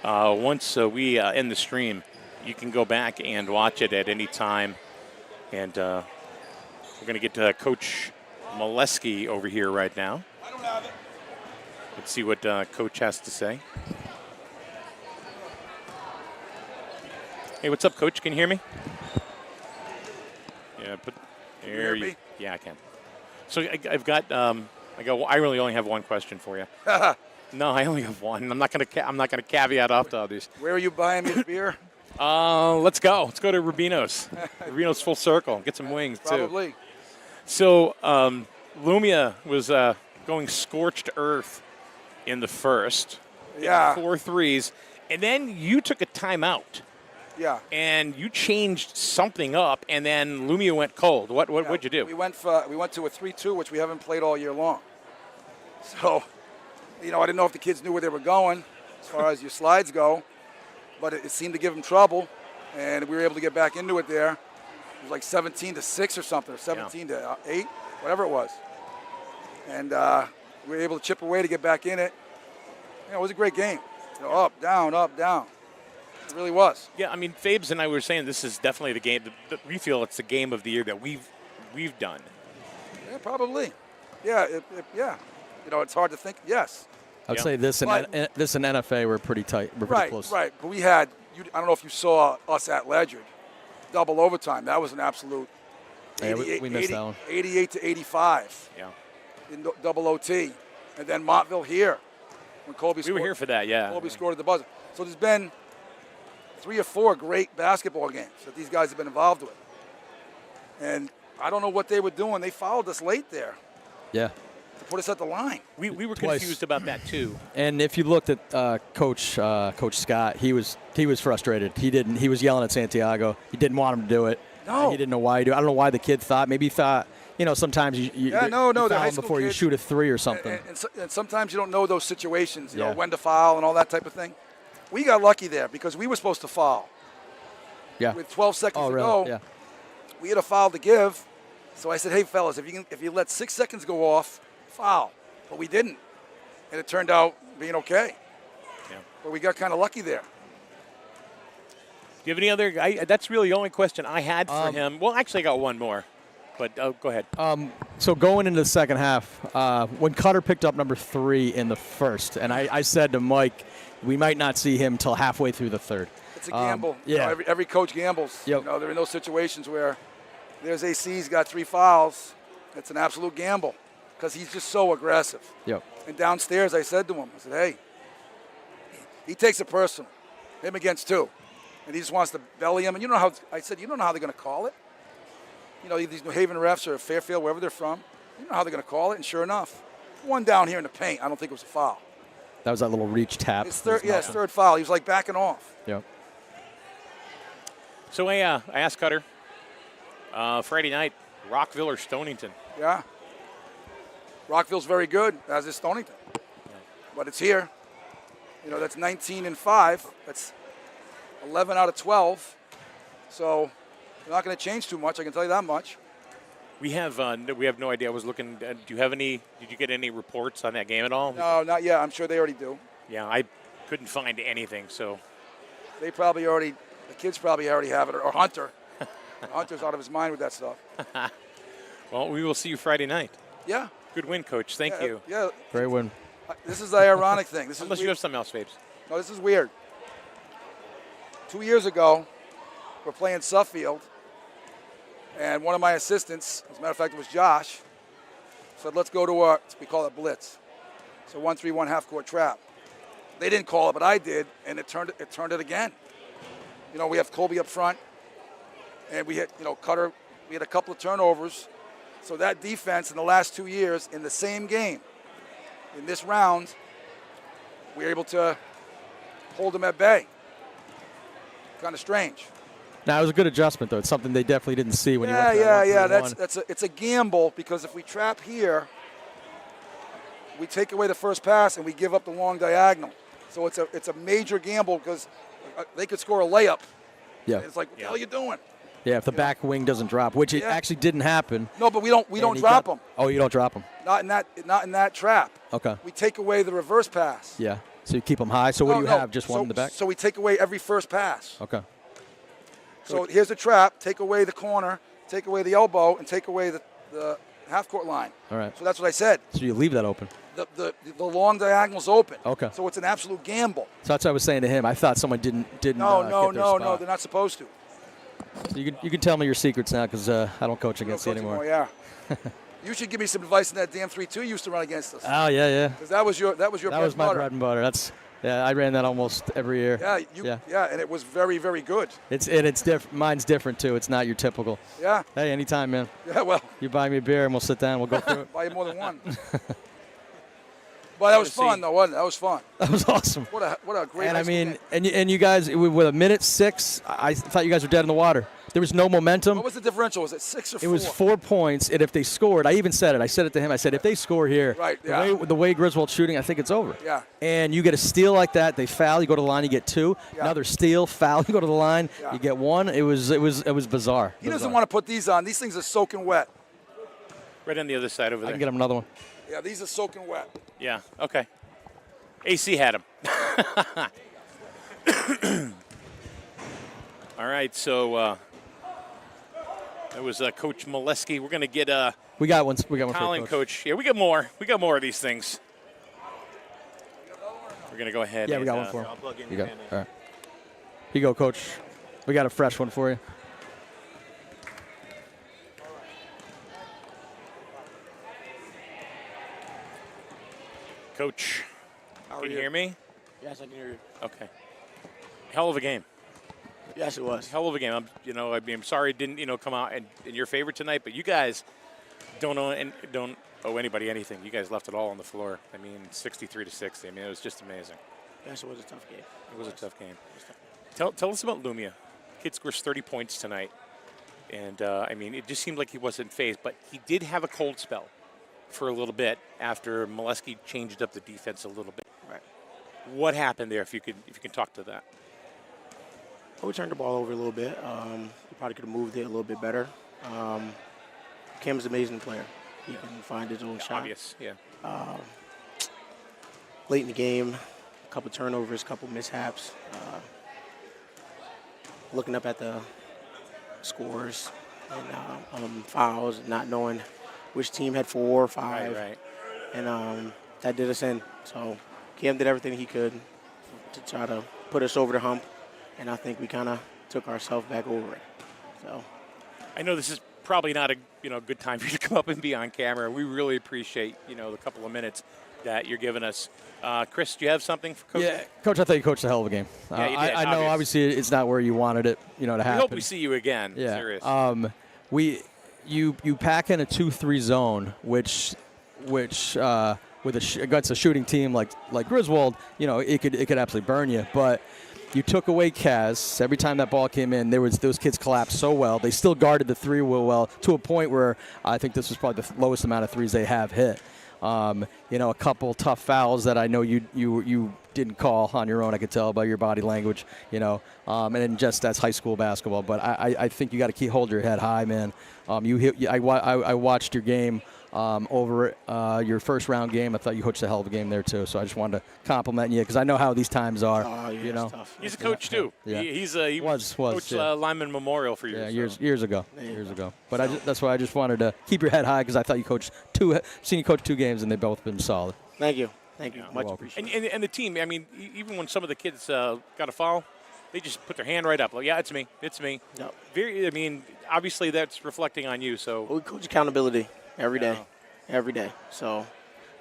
once we end the stream, you can go back and watch it at any time. And we're going to get to Coach Molesky over here right now. I don't have it. Let's see what Coach has to say. Hey, what's up, Coach? Can you hear me? Yeah, yeah, I can. So I've got I really only have one question for you. No, I only have one. I'm not gonna caveat off to others. Where are you buying me beer? Let's go. Let's go to Rubino's. Rubino's Full Circle. Get some wings too. Probably. So Lumia was going scorched earth in the first. Yeah. 4 threes, and then you took a timeout. Yeah. And you changed something up, and then Lumia went cold. What'd you do? We went to a 3-2, which we haven't played all year long. So, I didn't know if the kids knew where they were going as far as your slides go, but it seemed to give them trouble, and we were able to get back into it there. It was like 17-6 or something, or 17-8, whatever it was. And we were able to chip away to get back in it. It was a great game. Up, down, up, down. It really was. Yeah, I mean, Fabes and I were saying this is definitely the game. We feel it's the game of the year that we've done. Yeah, probably. Yeah, yeah. It's hard to think. Yes. I would say this and NFA were pretty tight. We're pretty close. Right. But we had. I don't know if you saw us at Ledyard. Double overtime. That was an absolute. Yeah, we missed that one. 88-85. Yeah. In double OT, and then Montville here when Colby. We were here for that. Yeah. Colby scored at the buzzer. So there's been 3 or 4 great basketball games that these guys have been involved with. And I don't know what they were doing. They fouled us late there. Yeah. To put us at the line. We were confused about that too. And if you looked at Coach Scott, he was frustrated. He was yelling at Santiago. He didn't want him to do it. No. He didn't know why he do it. I don't know why the kid thought. Maybe he thought sometimes you Yeah, you no, foul they're high them school before you kids. shoot a 3 or something. And sometimes you don't know those situations, Yeah. when to foul and all that type of thing. We got lucky there because we were supposed to foul. Yeah. With 12 seconds Oh, to really? go, Yeah. we had a foul to give. So I said, hey, fellas, if you let 6 seconds go off, foul. But we didn't. And it turned out being okay. Yeah. But we got kind of lucky there. Do you have any other? That's really the only question I had for him. Well, actually, I got one more. But go ahead. So going into the second half, when Cutter picked up number 3 in the first, and I said to Mike, we might not see him till halfway through the third. It's a gamble. Yeah. Every coach gambles. Yep. There are those situations where there's AC's got 3 fouls. It's an absolute gamble because he's just so aggressive. Yep. And downstairs, I said to him, I said, hey, he takes it personal. Him against 2. And he just wants to belly him. And you know how they're going to call it? These New Haven refs or Fairfield, wherever they're from, you know how they're going to call it. And sure enough, one down here in the paint, I don't think it was a foul. That was that little reach tap. It's third foul. He was like backing off. Yep. So I asked Cutter Friday night, Rockville or Stonington? Yeah. Rockville's very good, as is Stonington. But it's here. That's 19-5. That's 11 out of 12. So they're not going to change too much. I can tell you that much. We have no idea. I was looking. Did you get any reports on that game at all? No, not yet. I'm sure they already do. Yeah, I couldn't find anything. So the kids probably already have it, or Hunter. Hunter's out of his mind with that stuff. Well, we will see you Friday night. Yeah. Good win, Coach. Thank you. Yeah. Great win. This is the ironic thing. Unless you have something else, Fapes. No, this is weird. 2 years ago, we're playing Suffield, and one of my assistants, as a matter of fact, it was Josh, said, let's go to we call it blitz. So 1-3-1 half-court trap. They didn't call it, but I did, and it turned it again. We have Colby up front, and we hit, Cutter. We had a couple of turnovers. So that defense in the last 2 years, in the same game, in this round, we were able to hold them at bay. Kind of strange. Now, it was a good adjustment, though. It's something they definitely didn't see when you went to that 1-3-1. It's a gamble because if we trap here, we take away the first pass and we give up the long diagonal. So it's a major gamble because they could score a layup. Yeah. It's like, what the hell are you doing? Yeah, if the back wing doesn't drop, which it actually didn't happen. No, but we don't drop them. Oh, you don't drop them. Not in that trap. Okay. We take away the reverse pass. Yeah. So you keep them high. So what do you have? Just one in the back? So we take away every first pass. Okay. So here's the trap. Take away the corner, take away the elbow, and take away the half-court line. All right. So that's what I said. So you leave that open. The long diagonal's open. Okay. So it's an absolute gamble. So that's what I was saying to him. I thought someone didn't get their spot. They're not supposed to. So you can tell me your secrets now because I don't coach against you anymore. Yeah. You should give me some advice on that damn 3-2 you used to run against us. Oh yeah. Because that was my bread and butter. I ran that almost every year. Yeah, and it was very, very good. It's different. Mine's different too. It's not your typical. Yeah. Hey, anytime, man. Yeah, well. You buy me a beer and we'll sit down. We'll go through it. Buy you more than one. But that was fun, though, wasn't it? That was fun. That was awesome. What a great. And I mean, and you guys with a minute 6, I thought you guys were dead in the water. There was no momentum. What was the differential? Was it 6 or 4? It was 4 points, and if they scored, I even said it. I said it to him. I said, if they score here, right, the way Griswold's shooting, I think it's over. Yeah. And you get a steal like that, they foul, you go to the line, you get 2. Yeah. Another steal, foul, you go to the line, you get 1. It was bizarre. He doesn't want to put these on. These things are soaking wet. Right on the other side over there. I can get him another one. Yeah, these are soaking wet. Yeah. Okay. AC had him. All right, so that was Coach Molesky. We're going to get we got one for Colin Coach. Yeah, we got more. We got more of these things. We're going to go ahead. Yeah, we got one for him. You got. All right. Here you go, Coach. We got a fresh one for you. Coach, can you hear me? Yes, I can hear you. Okay. Hell of a game. Yes, it was. Hell of a game. I'm sorry it didn't, come out in your favor tonight, but you guys don't owe anybody anything. You guys left it all on the floor. 63-60. It was just amazing. Yes, it was a tough game. It was a tough game. Tell us about Lumia. Kid scores 30 points tonight. And, I mean, it just seemed like he wasn't phased. But he did have a cold spell for a little bit after Molesky changed up the defense a little bit. Right. What happened there, if you can talk to that? We turned the ball over a little bit. We probably could have moved it a little bit better. Cam's an amazing player. He can find his own shot. Obvious, yeah. Late in the game, a couple turnovers, a couple mishaps. Looking up at the scores and fouls, not knowing which team had 4 or 5. Right. And that did us in. So Cam did everything he could to try to put us over the hump. And I think we kind of took ourselves back over it. So I know this is probably not a good time for you to come up and be on camera. We really appreciate the couple of minutes that you're giving us. Chris, do you have something for Coach? Yeah, Coach, I thought you coached a hell of a game. Yeah, you did, I know obviously it's not where you wanted it, to happen. We hope we see you again. Yeah. Serious. You pack in a 2-3 zone, which against a shooting team like Griswold, it could absolutely burn you. But you took away Kaz. Every time that ball came in, those kids collapsed so well. They still guarded the 3 well to a point where I think this was probably the lowest amount of threes they have hit. A couple tough fouls that I know you didn't call on your own. I could tell by your body language, and then just that's high school basketball. But I think you got to hold your head high, man. I watched your game over your first round game. I thought you coached a hell of a game there too. So I just wanted to compliment you because I know how these times are. Oh, yeah, it's tough. He's a coach too. Yeah. He was coached Lyman Memorial for years. Yeah, years ago. But that's why I just wanted to keep your head high because I thought you coached seen you coach 2 games and they've both been solid. Thank you. Much appreciated. And the team. I mean, even when some of the kids got a foul, they just put their hand right up. Like, yeah, it's me. Yep. Obviously that's reflecting on you. So we coach accountability every day. So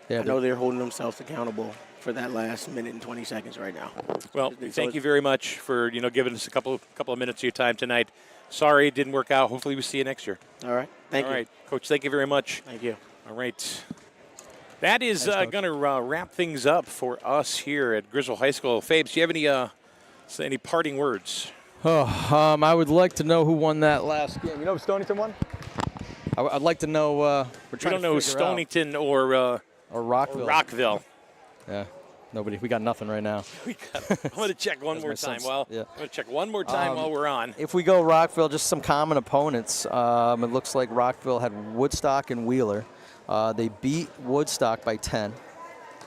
I know they're holding themselves accountable for that last minute and 20 seconds right now. Well, thank you very much for giving us a couple of minutes of your time tonight. Sorry it didn't work out. Hopefully we see you next year. All right. Thank you. All right, Coach. Thank you very much. Thank you. All right. That is going to wrap things up for us here at Griswold High School. Fabes, do you have any parting words? I would like to know who won that last game. You know who Stonington won? I'd like to know. We don't know Stonington or Rockville. Yeah, nobody. We got nothing right now. I'm going to check one more time. I'm going to check one more time while we're on. If we go Rockville, just some common opponents. It looks like Rockville had Woodstock and Wheeler. They beat Woodstock by 10,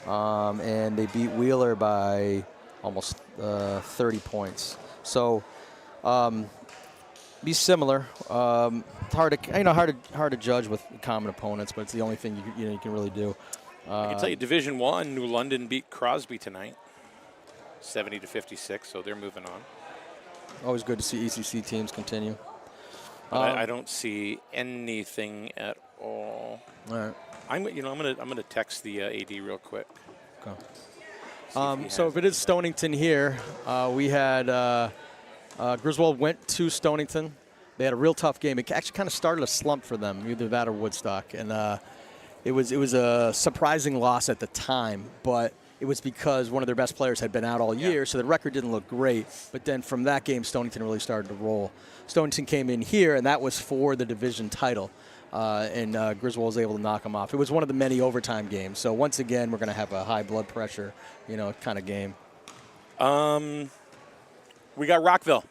and they beat Wheeler by almost 30 points. So, be similar. Hard to judge with common opponents, but it's the only thing you can really do. I can tell you, Division I, New London beat Crosby tonight, 70-56. So they're moving on. Always good to see ECC teams continue. I don't see anything at all. All right. I'm gonna text the AD real quick. Okay. So if it is Stonington here, we had Griswold went to Stonington. They had a real tough game. It actually kind of started a slump for them, either that or Woodstock, and it was a surprising loss at the time, but it was because one of their best players had been out all year, so the record didn't look great. But then from that game, Stonington really started to roll. Stonington came in here, and that was for the division title. And Griswold was able to knock them off. It was one of the many overtime games. So once again, we're going to have a high blood pressure, kind of game. We got Rockville.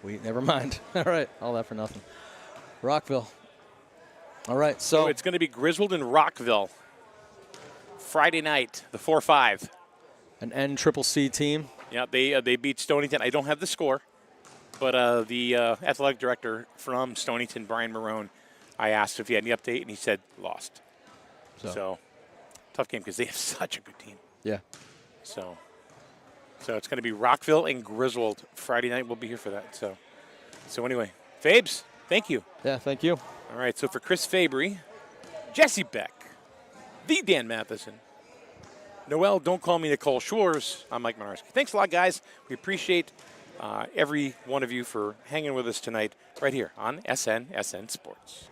Never mind. All right, all that for nothing. Rockville. All right, so it's going to be Griswold and Rockville. Friday night, the 4-5. An NCCC team. Yeah, they beat Stonington. I don't have the score, but the athletic director from Stonington, Brian Marone, I asked if he had any update, and he said lost. So tough game because they have such a good team. Yeah. So it's going to be Rockville and Griswold Friday night. We'll be here for that. So anyway, Fabes, thank you. Yeah, thank you. All right, so for Chris Fabry, Jesse Beck, the Dan Matheson, Noel, don't call me Nicole Schwartz, I'm Mike Minarski. Thanks a lot, guys. We appreciate every one of you for hanging with us tonight right here on SN Sports.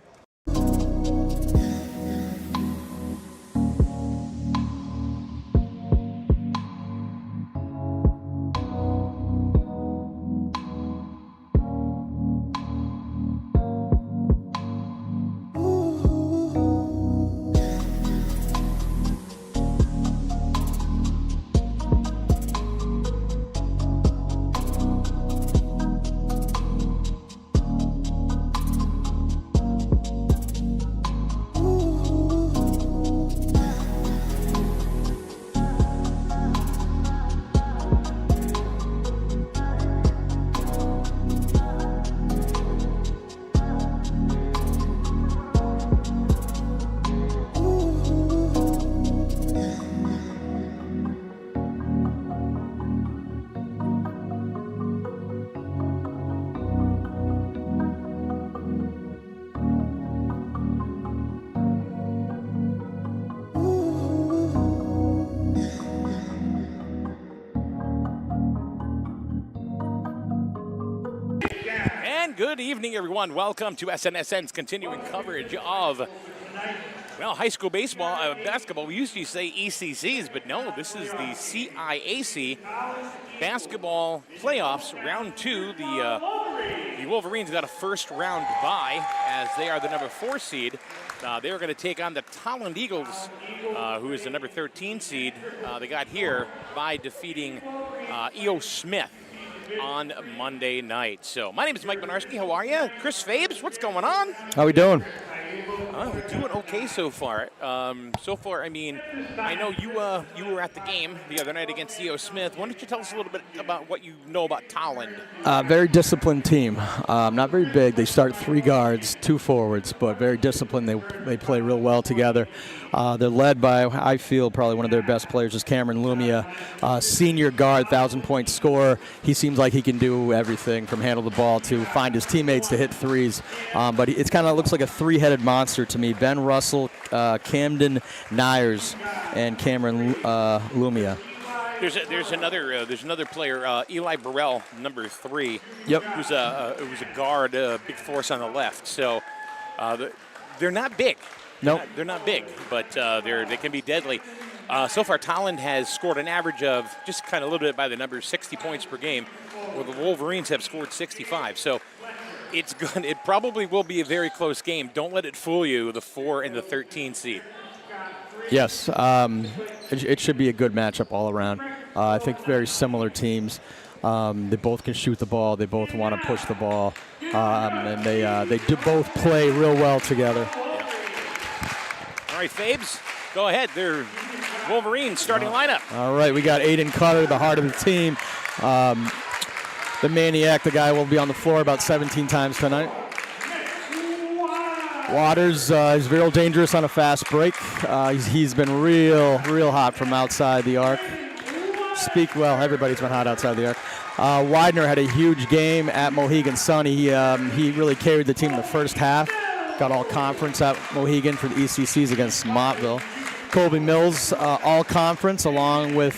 And good evening, everyone. Welcome to SNSN's continuing coverage of, well, high school baseball, basketball. We usually say ECCs, but no, this is the CIAC basketball playoffs, round 2. The Wolverines got a first-round bye as they are the number 4 seed. They are going to take on the Tolland Eagles, who is the number 13 seed. They got here by defeating E.O. Smith on Monday night. So my name is Mike Benarski. How are you? Chris Fabes, what's going on? How we doing? We're doing okay so far. I mean, I know you were at the game the other night against E.O. Smith. Why don't you tell us a little bit about what you know about Tolland? Very disciplined team. Not very big. They start 3 guards, 2 forwards, but very disciplined. They play real well together. They're led by, I feel, probably one of their best players is Cameron Lumia, senior guard, 1,000-point scorer. He seems like he can do everything from handle the ball to find his teammates to hit threes. But it kind of looks like a 3-headed monster to me. Ben Russell, Camden Nyers, and Cameron Lumia. There's another player, Eli Burrell, number 3. Yep. Who's a guard, big force on the left. So they're not big. Nope. They're not big, but they can be deadly. So far, Tolland has scored an average of, just kind of a little bit by the numbers, 60 points per game, where the Wolverines have scored 65. So it's good. It probably will be a very close game. Don't let it fool you, the 4 and the 13 seed. Yes, it should be a good matchup all around. I think very similar teams. They both can shoot the ball. They both want to push the ball, and they do both play real well together. All right, Fabes, go ahead. They're Wolverines starting lineup. All right, we got Aiden Cutter, the heart of the team. The maniac, the guy will be on the floor about 17 times tonight. Waters is real dangerous on a fast break. He's been real hot from outside the arc. Everybody's been hot outside the arc. Widener had a huge game at Mohegan Sun. He really carried the team in the first half. Got all conference at Mohegan for the ECCs against Montville. Colby Mills, all conference, along with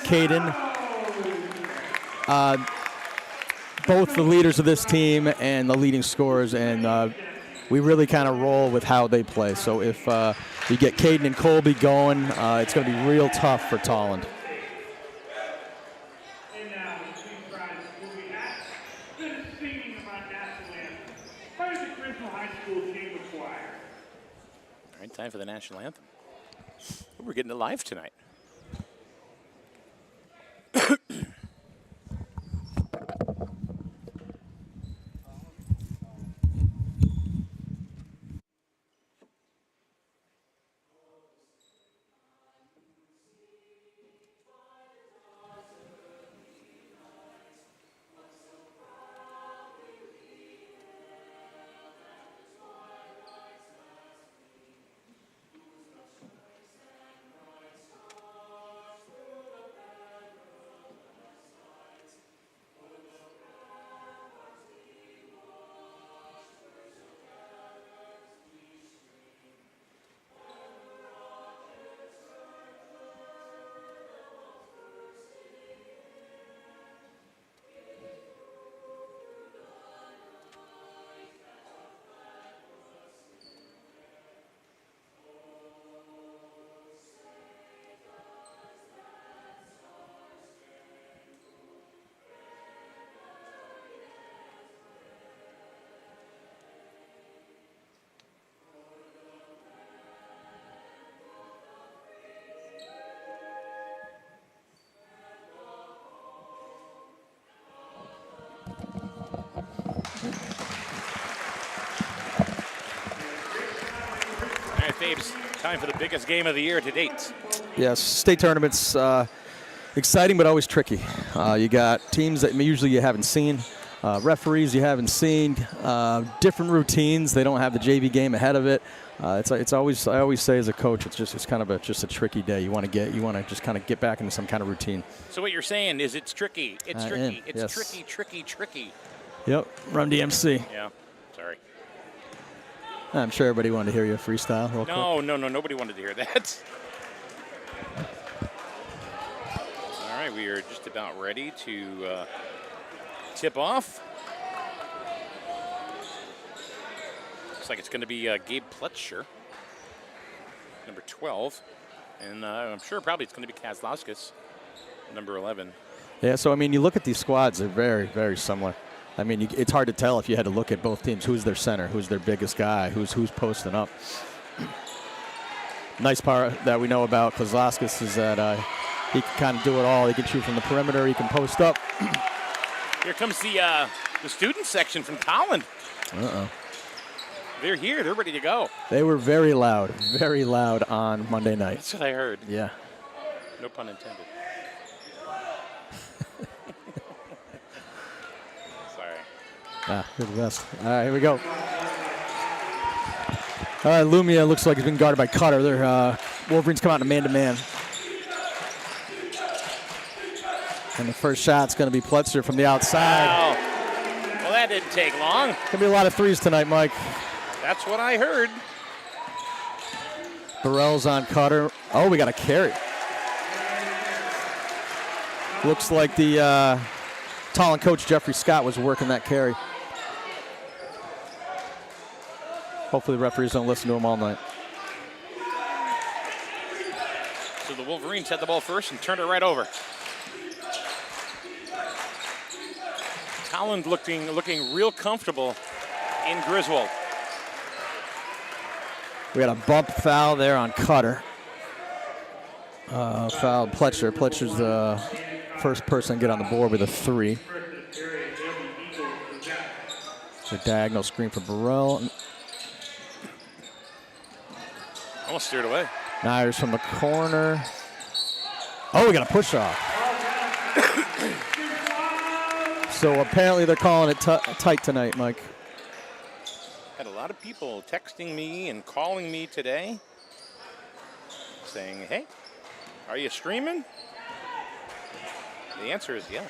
Caden. Both the leaders of this team and the leading scorers, and we really kind of roll with how they play. So if you get Caden and Colby going, it's going to be real tough for Tolland. And now, please rise to be asked. This is singing about national anthem by the Griswold High School Chamber Choir. All right, time for the national anthem. We're getting it live tonight. All right, Fabes, time for the biggest game of the year to date. Yes, state tournaments, exciting but always tricky. You got teams that usually you haven't seen, referees you haven't seen, different routines. They don't have the JV game ahead of it. It's always, I always say as a coach, it's kind of just a tricky day. You want to just kind of get back into some kind of routine. So what you're saying is it's tricky. It's tricky. It's yes. tricky. Yep, Run DMC. Yeah, sorry. I'm sure everybody wanted to hear you freestyle real quick. No, nobody wanted to hear that. All right, we are just about ready to tip off. Looks like it's going to be Gabe Pletcher, number 12. And I'm sure probably it's going to be Kozlowskis, number 11. Yeah, so, I mean, you look at these squads, they're very, very similar. I mean, it's hard to tell if you had to look at both teams. Who's their center? Who's their biggest guy? Who's posting up? Nice part that we know about Kozlowskis is that he can kind of do it all. He can shoot from the perimeter. He can post up. Here comes the student section from Tolland. Uh-oh. They're here. They're ready to go. They were very loud on Monday night. That's what I heard. Yeah. No pun intended. Sorry. You're the best. All right, here we go. All right, Lumia looks like he's been guarded by Cutter. Their Wolverines come out in a man-to-man. And the first shot's going to be Pletcher from the outside. Wow. Well, that didn't take long. Going to be a lot of threes tonight, Mike. That's what I heard. Burrell's on Cutter. Oh, we got a carry. Looks like the Tolland coach, Jeffrey Scott, was working that carry. Hopefully the referees don't listen to him all night. So the Wolverines had the ball first and turned it right over. Tolland looking real comfortable in Griswold. We got a bump foul there on Cutter. Foul Pletcher. Pletcher's the first person to get on the board with a 3. The diagonal screen for Burrell. Almost steered away. Nyers from the corner. Oh, we got a push off. So apparently they're calling it tight tonight, Mike. Had a lot of people texting me and calling me today saying, hey, are you streaming? The answer is yes.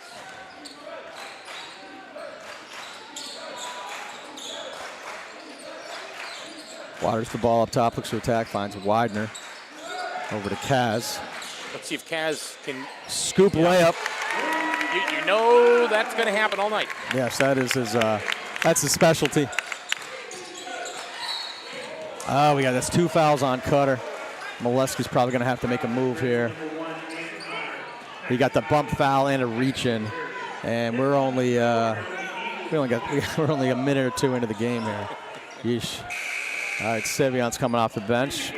Waters the ball up top, looks to attack, finds Widener. Over to Kaz. Let's see if Kaz can scoop layup. You know that's going to happen all night. Yes, that is his. That's his specialty. Oh, that's 2 fouls on Cutter. Molesky's probably going to have to make a move here. He got the bump foul and a reach in, and we're only we're only a minute or 2 into the game here. Yeesh. All right, Sevion's coming off the bench.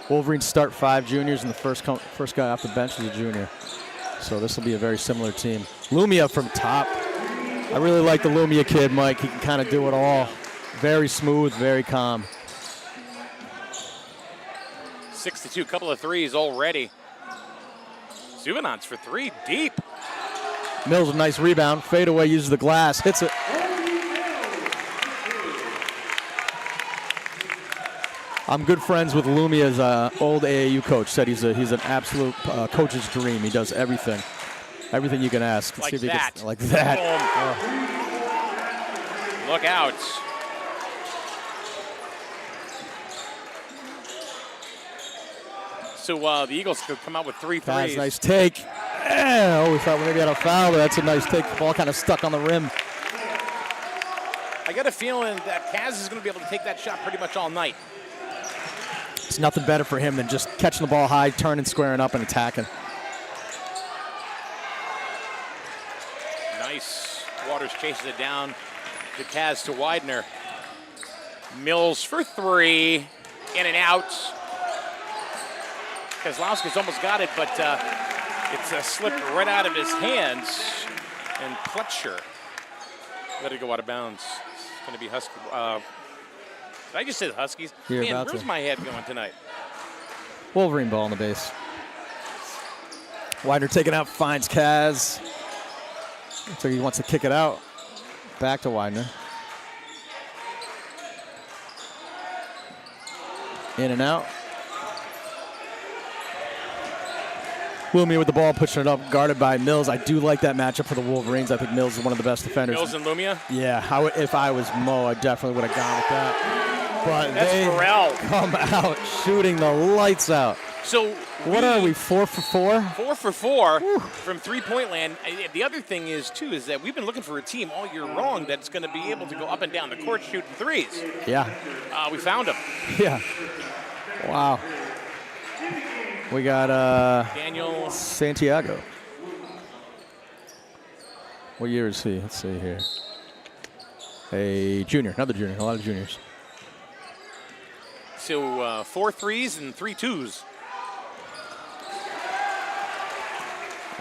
Wolverines start 5 juniors, and the first guy off the bench is a junior. So this will be a very similar team. Lumia from top. I really like the Lumia kid, Mike. He can kind of do it all. Very smooth, very calm. 6-2, couple of threes already. Zubanants for 3, deep. Mills, a nice rebound. Fadeaway, uses the glass, hits it. I'm good friends with Lumia's old AAU coach. Said he's an absolute coach's dream. He does everything you can ask. Like see if he that. gets, like that. Look out. So the Eagles could come out with 3 threes. Nice take. Yeah, we thought maybe had a foul, but that's a nice take. The ball kind of stuck on the rim. I got a feeling that Kaz is going to be able to take that shot pretty much all night. It's nothing better for him than just catching the ball high, turning, squaring up, and attacking. Nice. Waters chases it down to Kaz to Widener. Mills for 3. In and out. Kozlowski's almost got it, but it's slipped right out of his hands. And Pletcher let it go out of bounds. It's going to be Husky. Did I just say the Huskies? You're Man, about where's to. my head going tonight? Wolverine ball on the base. Widener taking out, finds Kaz. So he wants to kick it out. Back to Widener. In and out. Lumia with the ball, pushing it up, guarded by Mills. I do like that matchup for the Wolverines. I think Mills is one of the best defenders. Mills and Lumia? Yeah, if I was Mo, I definitely would have gone with that. But That's they Burrell. come out shooting the lights out. So What are we, 4 for 4? 4 for 4 from three-point land. The other thing is, too, is that we've been looking for a team all year long that's going to be able to go up and down the court shooting threes. Yeah. We found them. Yeah. Wow. We got Daniel Santiago. What year is he? Let's see here. A junior, another junior, a lot of juniors. So 4 threes and 3 twos.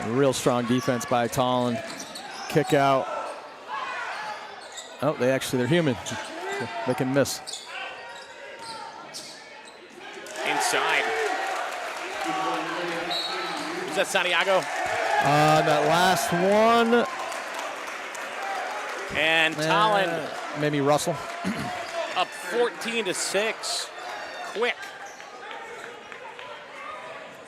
A real strong defense by Tolland. Kick out. Oh, they're human. They can miss. Inside. Was that Santiago? That last one. And Tolland. Maybe Russell. Up 14-6. Quick.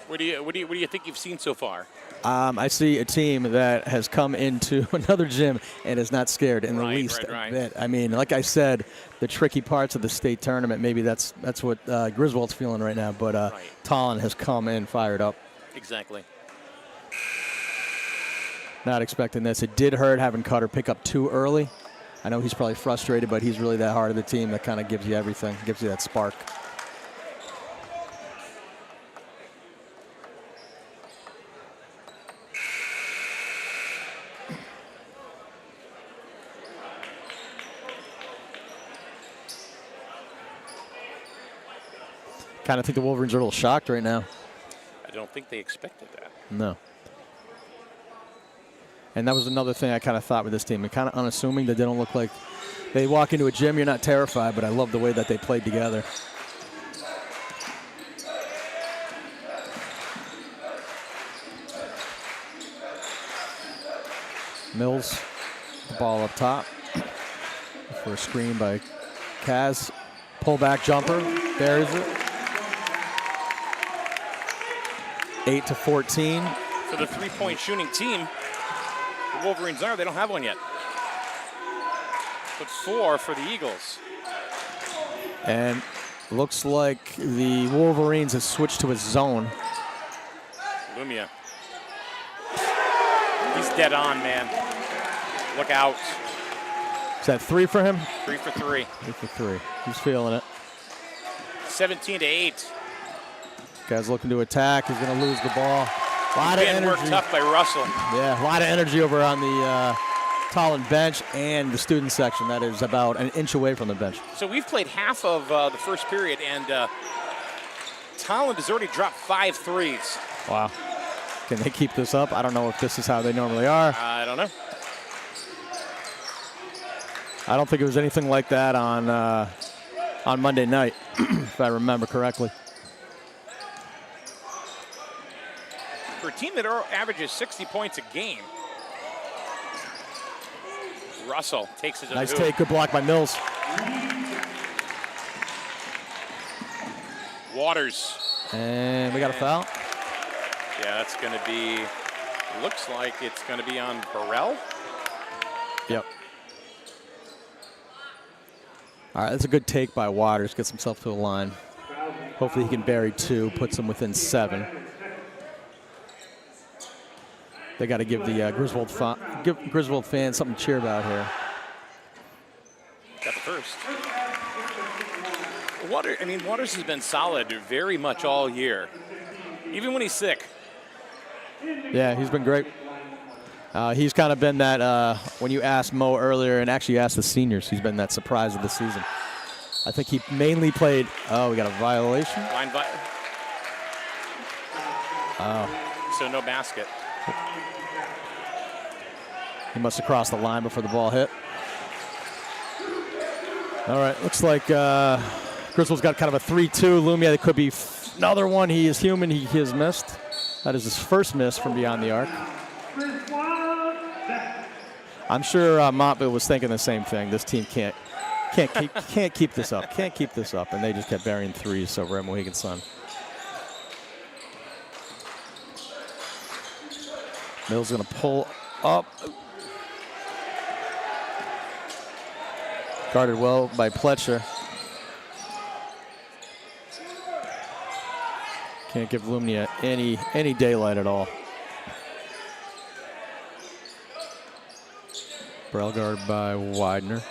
What do you think you've seen so far? I see a team that has come into another gym and is not scared in the least bit. I mean, like I said, the tricky parts of the state tournament, maybe that's what Griswold's feeling right now, but Tolland has come in fired up. Exactly. Not expecting this. It did hurt having Cutter pick up too early. I know he's probably frustrated, but he's really that heart of the team that kind of gives you everything, gives you that spark. Kind of think the Wolverines are a little shocked right now. I don't think they expected that. No. And that was another thing I kind of thought with this team. They're kind of unassuming. They don't look like they walk into a gym, you're not terrified, but I love the way that they played together. Mills, the ball up top for a screen by Kaz. Pullback jumper, buries it. 8-14. For the three-point shooting team, the Wolverines they don't have one yet. But 4 for the Eagles. And looks like the Wolverines have switched to a zone. Lumia. He's dead on, man. Look out. Is that 3 for him? 3 for 3. 3 for 3. He's feeling it. 17-8. Guy's looking to attack. He's going to lose the ball. A lot of energy. Worked tough by Russell. Yeah, a lot of energy over on the Tolland bench and the student section. That is about an inch away from the bench. So we've played half of the first period, and Tolland has already dropped 5 threes. Wow. Can they keep this up? I don't know if this is how they normally are. I don't know. I don't think it was anything like that on Monday night, if I remember correctly. For a team that averages 60 points a game, Russell takes it to Nice the take, good block by Mills. Waters. And we got a foul. Yeah, that's going to be, looks like it's going to be on Burrell. Yep. All right, that's a good take by Waters. Gets himself to the line. Hopefully he can bury 2, puts him within 7. They got to give the Griswold fans something to cheer about here. Got the first. Waters has been solid very much all year, even when he's sick. Yeah, he's been great. He's kind of been that, when you asked Mo earlier, and actually asked the seniors, he's been that surprise of the season. I think he mainly played, we got a violation. Oh. So no basket. He must have crossed the line before the ball hit. All right, looks like Griswold's got kind of a 3-2. Lumia, that could be another one. He is human, he has missed. That is his first miss from beyond the arc. I'm sure Montville was thinking the same thing. This team can't keep this up. Can't keep this up. And they just kept burying threes over at Mohegan Sun. Mills going to pull up. Guarded well by Pletcher. Can't give Lumnia any daylight at all. Brelgard by Widener.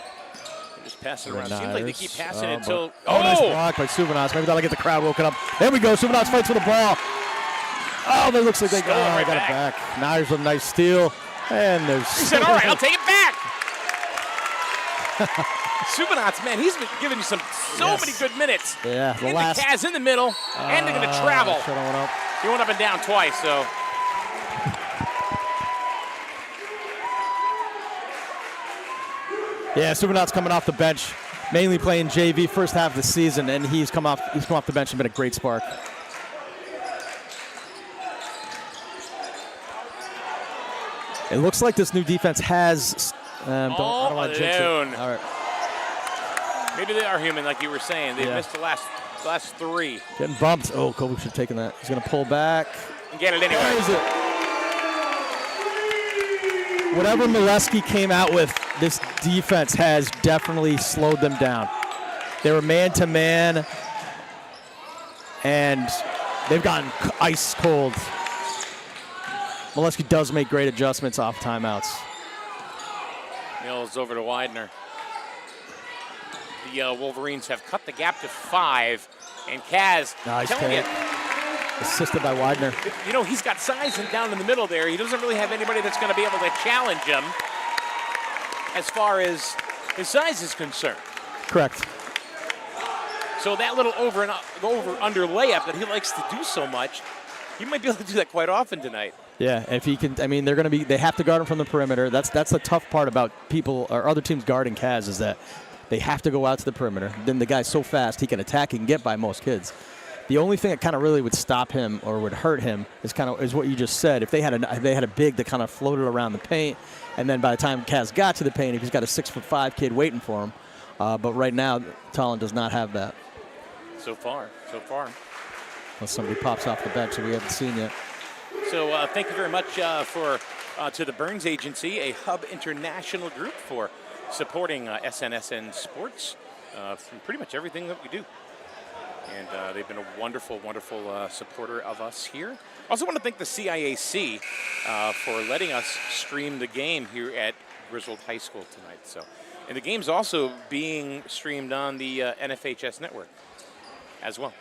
Just pass it around. Seems like they keep passing it until. until. Oh, nice block by Subanac. Maybe that'll get the crowd woken up. There we go. Subanac fights for the ball. Oh, that looks like they got it back. Nyers with a nice steal. And there's. He said, all right, I'll take it back. Subanac, man, he's been giving you so many good minutes. Yeah, the last. The Kaz in the middle, and they're going to travel. He went up and down twice, so. Yeah, Subanac coming off the bench, mainly playing JV first half of the season, and he's come off the bench and been a great spark. It looks like this new defense has. I don't want to jinx it. All right. Maybe they are human, like you were saying. They missed the last three. Getting bumped. Oh, Kobe should have taken that. He's going to pull back. And get it anyway. Where is it? Whatever Molesky came out with, this defense has definitely slowed them down. They were man-to-man, and they've gotten ice cold. Molesky does make great adjustments off timeouts. Mills over to Widener. The Wolverines have cut the gap to 5, and Kaz, nice telling you, assisted by Widener. You know, he's got size and down in the middle there. He doesn't really have anybody that's going to be able to challenge him as far as his size is concerned. Correct. So that little over-under layup that he likes to do so much, he might be able to do that quite often tonight. Yeah, if he can, I mean, they have to guard him from the perimeter. That's the tough part about people or other teams guarding Kaz is that they have to go out to the perimeter. Then the guy's so fast he can attack and get by most kids. The only thing that kind of really would stop him or would hurt him is what you just said. If they had a big that kind of floated around the paint, and then by the time Kaz got to the paint, he's got a 6'5" kid waiting for him. But right now, Tolland does not have that. So far. Unless somebody pops off the bench that we haven't seen yet. So thank you very much to the Burns Agency, a Hub International group for supporting SNSN Sports from pretty much everything that we do. And they've been a wonderful, wonderful supporter of us here. Also want to thank the CIAC for letting us stream the game here at Griswold High School tonight. So, and the game's also being streamed on the NFHS network as well.